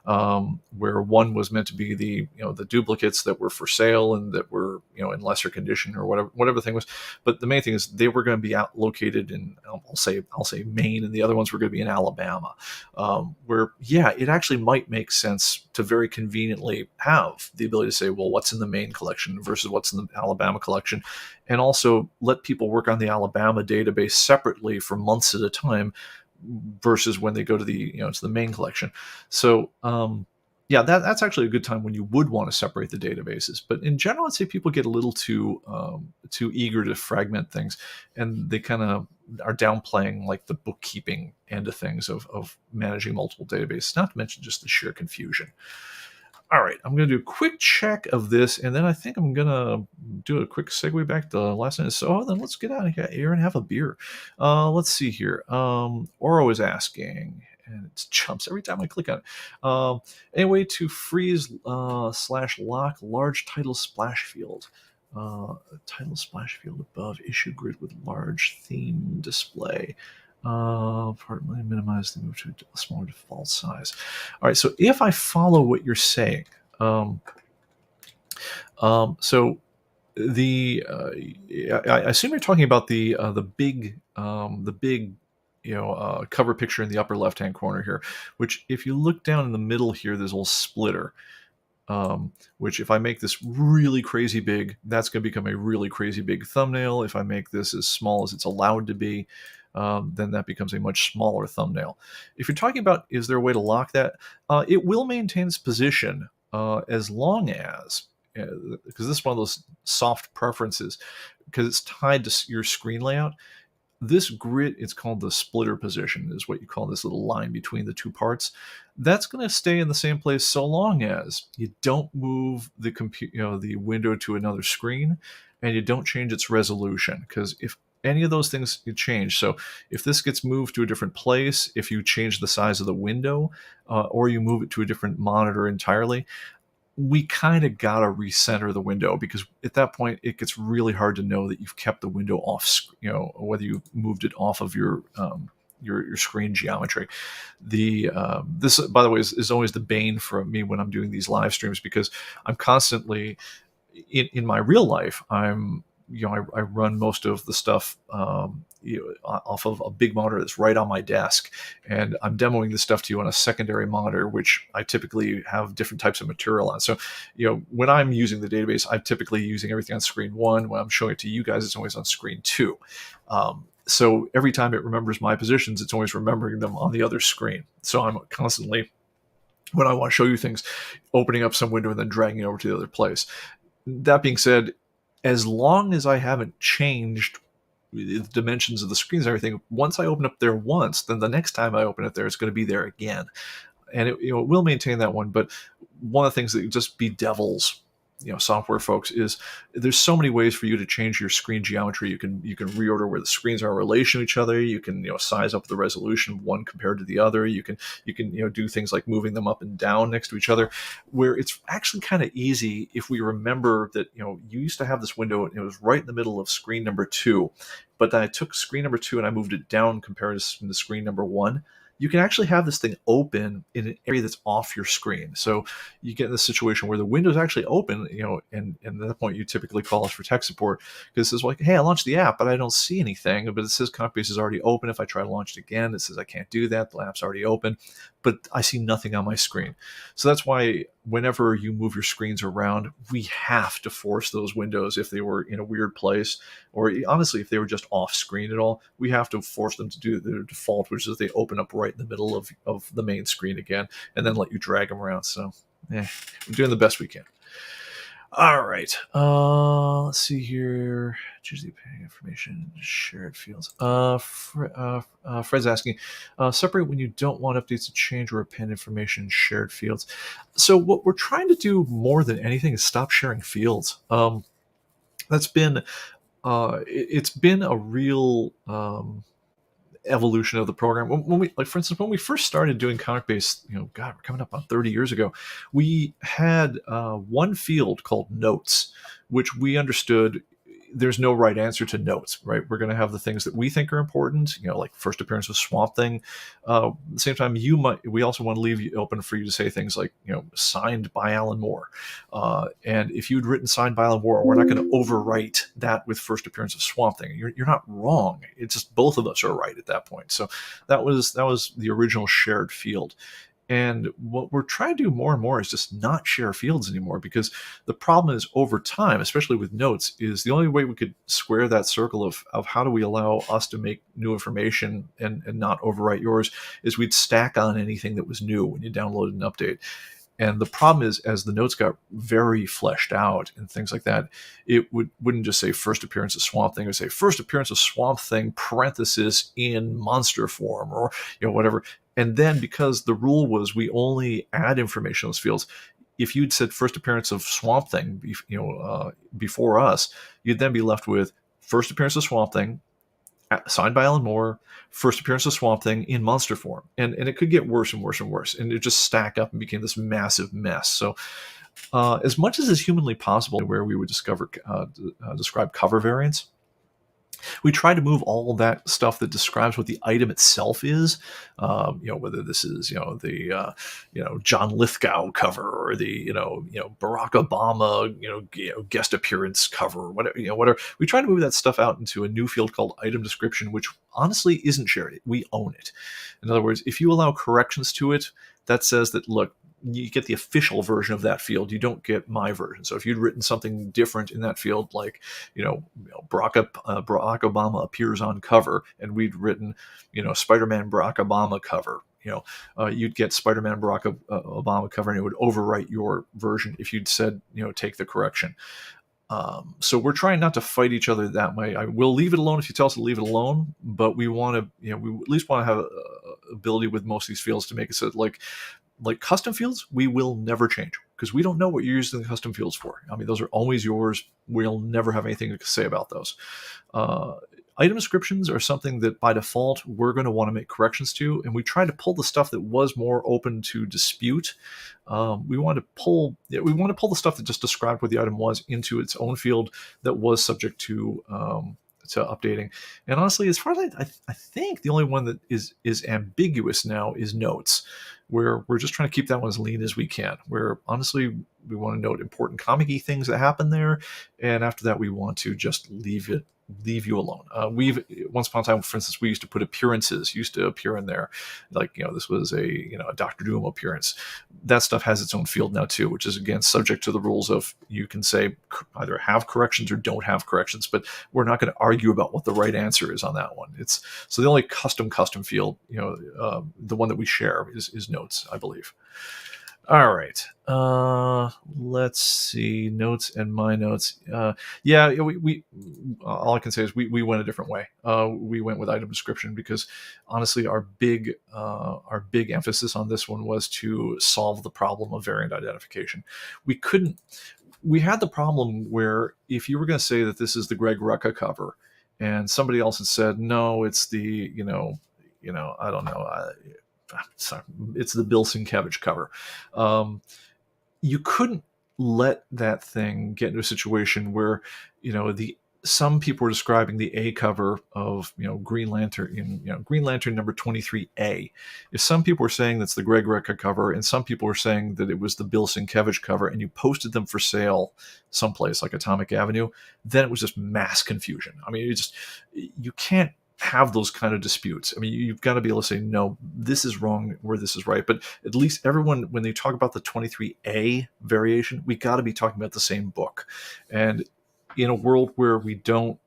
Where one was meant to be the duplicates that were for sale and that were in lesser condition or whatever the thing was. But the main thing is they were going to be located in I'll say Maine, and the other ones were going to be in Alabama. Where it actually might make sense to very conveniently have the ability to say, well, what's in the main collection versus what's in the Alabama collection, and also let people work on the Alabama database separately for months at a time versus when they go to the to the main collection. So yeah, that's actually a good time when you would want to separate the databases. But in general, I'd say people get a little too eager to fragment things, and they kind of are downplaying like the bookkeeping end of things of managing multiple databases. Not to mention just the sheer confusion. All right, I'm going to do a quick check of this, and then I think I'm going to do a quick segue back to the last night. So then let's get out of here and have a beer. Let's see here. Oro is asking, and it jumps every time I click on it. Any way to freeze / lock large title splash field? Title splash field above issue grid with large theme display. Partly minimize the move to a smaller default size. All right, so if I follow what you're saying, so the I assume you're talking about the big cover picture in the upper left hand corner here, which if you look down in the middle here, there's a little splitter. Which if I make this really crazy big, that's going to become a really crazy big thumbnail. If I make this as small as it's allowed to be, then that becomes a much smaller thumbnail. If you're talking about, is there a way to lock that? It will maintain its position as long as, because this is one of those soft preferences, because it's tied to your screen layout. This grid, it's called the splitter position, is what you call this little line between the two parts. That's going to stay in the same place so long as you don't move the the window to another screen, and you don't change its resolution. Because if any of those things you change, so if this gets moved to a different place, if you change the size of the window, or you move it to a different monitor entirely, we kind of got to recenter the window, because at that point it gets really hard to know that you've kept the window off, whether you moved it off of your screen geometry. This, by the way, is always the bane for me when I'm doing these live streams, because I'm constantly in my real life, I run most of the stuff off of a big monitor that's right on my desk, and I'm demoing this stuff to you on a secondary monitor, which I typically have different types of material on. So, when I'm using the database, I'm typically using everything on screen 1. When I'm showing it to you guys, it's always on screen 2. So every time it remembers my positions, it's always remembering them on the other screen. So I'm constantly, when I want to show you things, opening up some window and then dragging it over to the other place. That being said, as long as I haven't changed the dimensions of the screens and everything, once I open up there once, then the next time I open it there, it's going to be there again. And it will maintain that one. But one of the things that just bedevils software folks is there's so many ways for you to change your screen geometry. You can reorder where the screens are in relation to each other. You can size up the resolution of one compared to the other. You can do things like moving them up and down next to each other, where it's actually kind of easy if we remember that you used to have this window and it was right in the middle of screen number 2, but then I took screen number 2 and I moved it down compared to screen number 1. You can actually have this thing open in an area that's off your screen. So you get in this situation where the window is actually open, and at that point you typically call us for tech support, because it says like, hey, I launched the app, but I don't see anything. But it says ComicBase is already open. If I try to launch it again, it says I can't do that. The app's already open, but I see nothing on my screen. So that's why whenever you move your screens around, we have to force those windows, if they were in a weird place, or honestly, if they were just off screen at all, we have to force them to do their default, which is they open up right in the middle of the main screen again, and then let you drag them around. So we're doing the best we can. All right. Let's see here. Choose the appending information, shared fields. Fred's asking, separate when you don't want updates to change or append information in shared fields. So what we're trying to do more than anything is stop sharing fields. That's been, it's been a real evolution of the program. When we, like, for instance, when we first started doing ComicBase, we're coming up on 30 years ago, we had one field called notes, which we understood there's no right answer to notes, right? We're going to have the things that we think are important, like first appearance of Swamp Thing. At the same time, we also want to leave you open for you to say things like, signed by Alan Moore. And if you'd written signed by Alan Moore, we're not going to overwrite that with first appearance of Swamp Thing. You're not wrong. It's just both of us are right at that point. So that was the original shared field. And what we're trying to do more and more is just not share fields anymore, because the problem is, over time, especially with notes, is the only way we could square that circle of how do we allow us to make new information and not overwrite yours, is we'd stack on anything that was new when you download an update. And the problem is, as the notes got very fleshed out and things like that, it wouldn't just say first appearance of Swamp Thing. It would say first appearance of Swamp Thing, parenthesis, in monster form, or whatever. And then, because the rule was we only add information in those fields, if you'd said first appearance of Swamp Thing, before us, you'd then be left with first appearance of Swamp Thing, signed by Alan Moore, first appearance of Swamp Thing in monster form. And it could get worse and worse and worse. And it just stacked up and became this massive mess. So as much as is humanly possible, where we would describe cover variants, we try to move all that stuff that describes what the item itself is, whether this is the John Lithgow cover, or the Barack Obama guest appearance cover, whatever. We try to move that stuff out into a new field called item description, which honestly isn't shared. We own it. In other words, if you allow corrections to it, that says that, look, you get the official version of that field. You don't get my version. So if you'd written something different in that field, like, Barack Obama appears on cover, and we'd written, Spider-Man Barack Obama cover, you'd get Spider-Man Barack Obama cover, and it would overwrite your version if you'd said, take the correction. So we're trying not to fight each other that way. I will leave it alone if you tell us to leave it alone, but we want to, we at least want to have ability with most of these fields to make it so that, like custom fields, we will never change, because we don't know what you're using the custom fields for. I mean, those are always yours. We'll never have anything to say about those. Item descriptions are something that by default we're going to want to make corrections to, and we try to pull the stuff that was more open to dispute. We want to pull the stuff that just described what the item was into its own field that was subject to updating. And honestly, as far as I think the only one that is ambiguous now is notes, where we're just trying to keep that one as lean as we can, where honestly we want to note important comic-y things that happen there, and after that we want to just leave you alone. We've once upon a time, for instance, we used to put appearances used to appear in there, like this was a Doctor Doom appearance. That stuff has its own field now too, which is again subject to the rules of, you can say either have corrections or don't have corrections, but we're not going to argue about what the right answer is on that one. So the only custom field, the one that we share is notes, I believe. All right. Let's see. Notes and my notes. We all I can say is we went a different way. We went with item description because honestly, our big emphasis on this one was to solve the problem of variant identification. We had the problem where if you were going to say that this is the Greg Rucka cover, and somebody else had said, no, it's the, I don't know, sorry, it's the Bill Sienkiewicz cover. You couldn't let that thing get into a situation where, some people were describing the A cover of, Green Lantern Green Lantern number 23A. If some people were saying that's the Greg Rucka cover, and some people were saying that it was the Bill Sienkiewicz cover, and you posted them for sale someplace like Atomic Avenue, then it was just mass confusion. I mean, you can't have those kind of disputes. I mean, you've got to be able to say, no, this is wrong, or this is right. But at least everyone, when they talk about the 23A variation, we got to be talking about the same book. And in a world where we don't,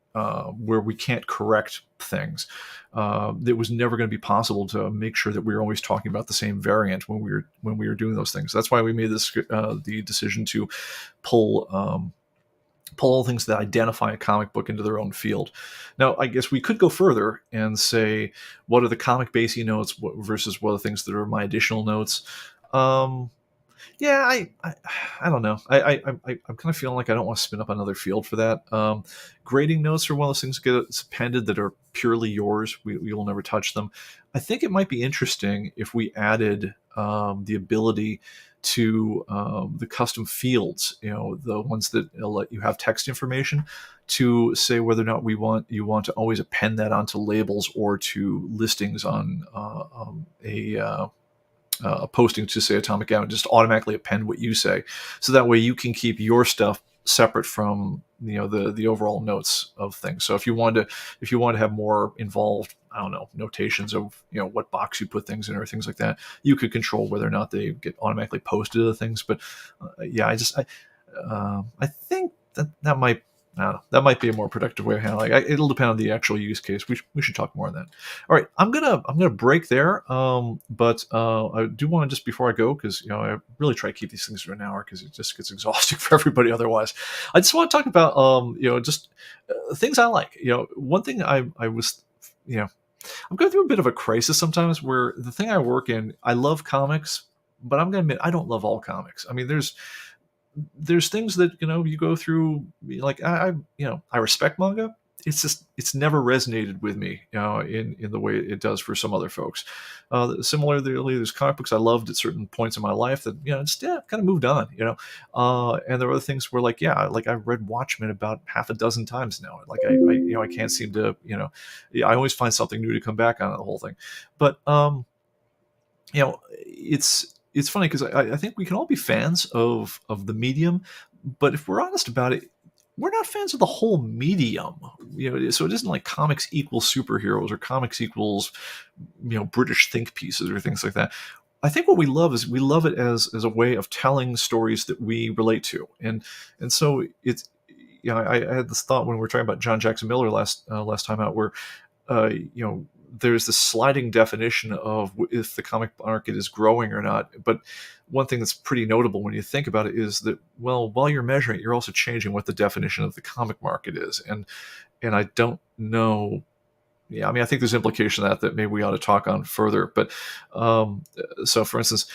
where we can't correct things, it was never going to be possible to make sure that we were always talking about the same variant when we were doing those things. That's why we made the decision to pull all things that identify a comic book into their own field. Now, I guess we could go further and say, what are the ComicBase notes versus what are the things that are my additional notes? I don't know. I'm kind of feeling like I don't want to spin up another field for that. Grading notes are one of those things that get appended that are purely yours. We will never touch them. I think it might be interesting if we added the ability to the custom fields, the ones that let you have text information, to say whether or not you want to always append that onto labels or to listings on a posting to, say, Atomic Avenue, just automatically append what you say. So that way you can keep your stuff separate from the overall notes of things. So if you want to have more involved, I don't know, notations of what box you put things in or things like that, you could control whether or not they get automatically posted to the things. But yeah, I think that might, I don't know, that might be a more productive way of handling it. It'll depend on the actual use case. We should talk more on that. All right, I'm gonna break there. But I do want to, just before I go, because I really try to keep these things to an hour because it just gets exhausting for everybody otherwise. I just want to talk about just things I like. One thing I was I'm going through a bit of a crisis sometimes, where the thing I work in, I love comics, but I'm gonna admit I don't love all comics. I mean, there's things that you go through, like I respect manga. It's never resonated with me in the way it does for some other folks. Similarly, there's comic books I loved at certain points in my life that just kind of moved on. And there are other things where, like, like I've read Watchmen about half a dozen times now. Like I can't seem to I always find something new to come back on the whole thing. But it's funny because I think we can all be fans of the medium, but if we're honest about it, we're not fans of the whole medium. So it isn't like comics equals superheroes or comics equals British think pieces or things like that. I think what we love is we love it as a way of telling stories that we relate to, and so it's I had this thought when we were talking about John Jackson Miller last time out, where there's this sliding definition of if the comic market is growing or not. But one thing that's pretty notable when you think about it is that, well, while you're measuring it, you're also changing what the definition of the comic market is. And I don't know. Yeah, I mean, I think there's implication of that maybe we ought to talk on further. But so, for instance,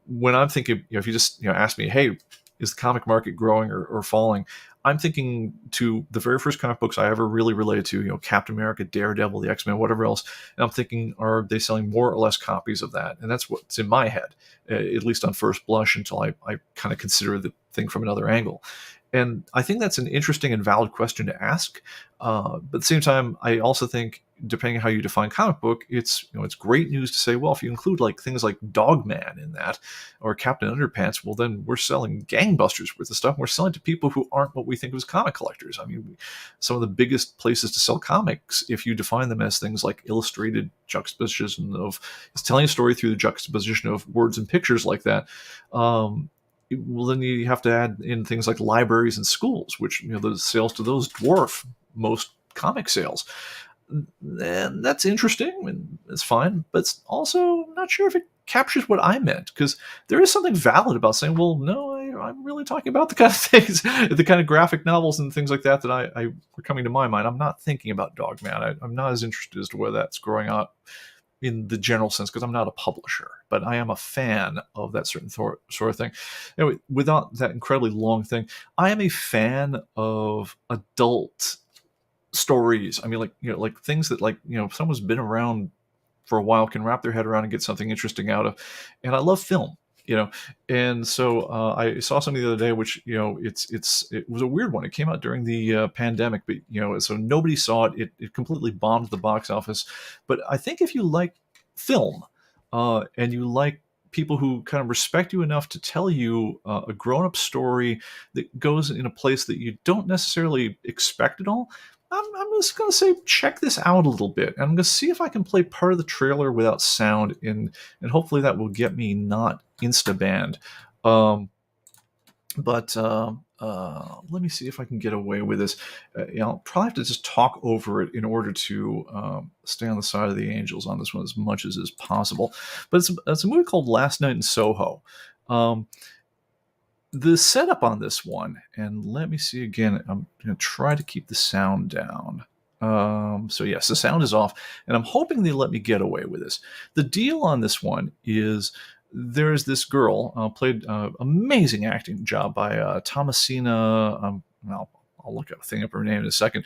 when I'm thinking, if you just ask me, hey, is the comic market growing or falling? I'm thinking to the very first comic books I ever really related to, Captain America, Daredevil, the X-Men, whatever else. And I'm thinking, are they selling more or less copies of that? And that's what's in my head, at least on first blush, until I kind of consider the thing from another angle. And I think that's an interesting and valid question to ask. But at the same time, I also think, depending on how you define comic book, it's great news to say, well, if you include like things like Dogman in that, or Captain Underpants, well, then we're selling gangbusters worth of stuff. We're selling to people who aren't what we think of as comic collectors. I mean, some of the biggest places to sell comics, if you define them as things like illustrated juxtaposition of, it's telling a story through the juxtaposition of words and pictures like that. Well, then you have to add in things like libraries and schools, which the sales to those dwarf most comic sales. And that's interesting and it's fine, but it's also not sure if it captures what I meant, because there is something valid about saying, well, no, I'm really talking about the kind of things, the kind of graphic novels and things like that I were coming to my mind. I'm not thinking about Dogman. I'm not as interested as to whether that's growing out in the general sense, because I'm not a publisher, but I am a fan of that certain sort of thing. Anyway, without that incredibly long thing, I am a fan of adult stories. I mean, like things that, if someone's been around for a while, can wrap their head around and get something interesting out of. And I love film. And so I saw something the other day, which it was a weird one. It came out during the pandemic, but so nobody saw it. It completely bombed the box office. But I think if you like film and you like people who kind of respect you enough to tell you a grown-up story that goes in a place that you don't necessarily expect at all, I'm just going to say, check this out a little bit. And I'm going to see if I can play part of the trailer without sound, and hopefully that will get me not insta-banned. But let me see if I can get away with this. I'll probably have to just talk over it in order to stay on the side of the angels on this one as much as is possible. But it's a movie called Last Night in Soho. The setup on this one, and let me see again, I'm going to try to keep the sound down. So yes, the sound is off, and I'm hoping they let me get away with this. The deal on this one is there's this girl, played amazing acting job by Thomasina. I'll look up a thing up her name in a second.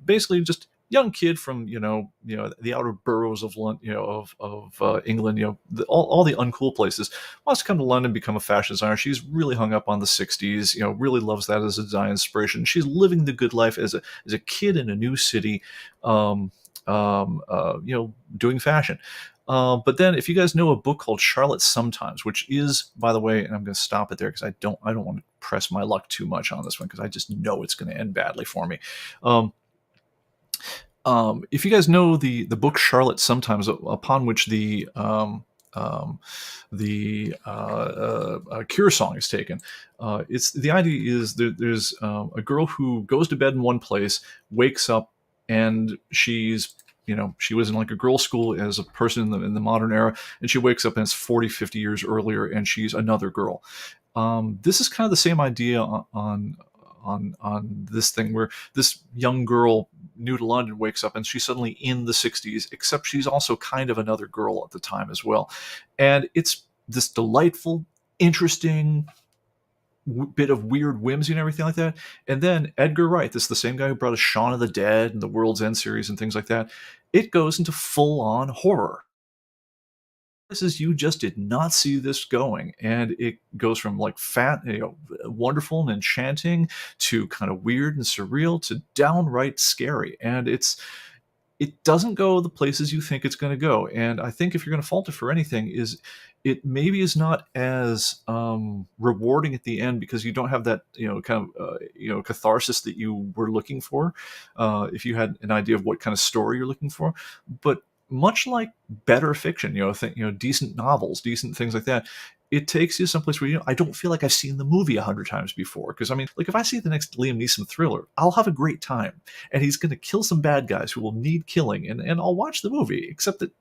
Basically, just young kid from the outer boroughs of London, of England, all the uncool places, wants to come to London, become a fashion designer. She's really hung up on the 60s, really loves that as a design inspiration. She's living the good life as a kid in a new city, doing fashion. But then, if you guys know a book called Charlotte Sometimes, which is, by the way, and I'm going to stop it there because I don't want to press my luck too much on this one because I just know it's going to end badly for me. If you guys know the book Charlotte Sometimes, upon which the Cure song is taken, it's the idea is there's a girl who goes to bed in one place, wakes up, and she's, she was in like a girls' school as a person in the modern era, and she wakes up and it's 40, 50 years earlier, and she's another girl. This is kind of the same idea on this thing, where this young girl new to London wakes up and she's suddenly in the 60s, except she's also kind of another girl at the time as well. And it's this delightful, interesting bit of weird whimsy and everything like that. And then Edgar Wright, this is the same guy who brought us Shaun of the Dead and the World's End series and things like that. It goes into full-on horror. This is, you just did not see this going, and it goes from like wonderful and enchanting to kind of weird and surreal to downright scary, and it doesn't go the places you think it's going to go. And I think if you're going to fault it for anything, is it maybe is not as rewarding at the end, because you don't have that kind of catharsis that you were looking for, if you had an idea of what kind of story you're looking for. But much like better fiction, decent novels, decent things like that, it takes you someplace where I don't feel like I've seen the movie 100 times before. Because I mean, like, if I see the next Liam Neeson thriller, I'll have a great time, and he's going to kill some bad guys who will need killing, and I'll watch the movie. Except that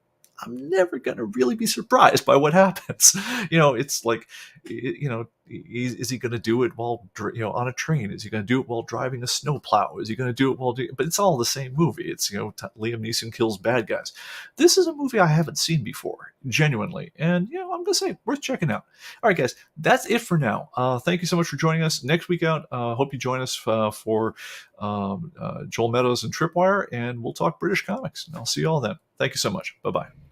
I'm never going to really be surprised by what happens. It's like, is he going to do it while on a train? Is he going to do it while driving a snowplow? Is he going to do it while but it's all the same movie. It's Liam Neeson kills bad guys. This is a movie I haven't seen before, genuinely, and I'm going to say worth checking out. All right, guys, that's it for now. Thank you so much for joining us. Next week out, hope you join us for Joel Meadows and Tripwire, and we'll talk British comics. And I'll see you all then. Thank you so much. Bye bye.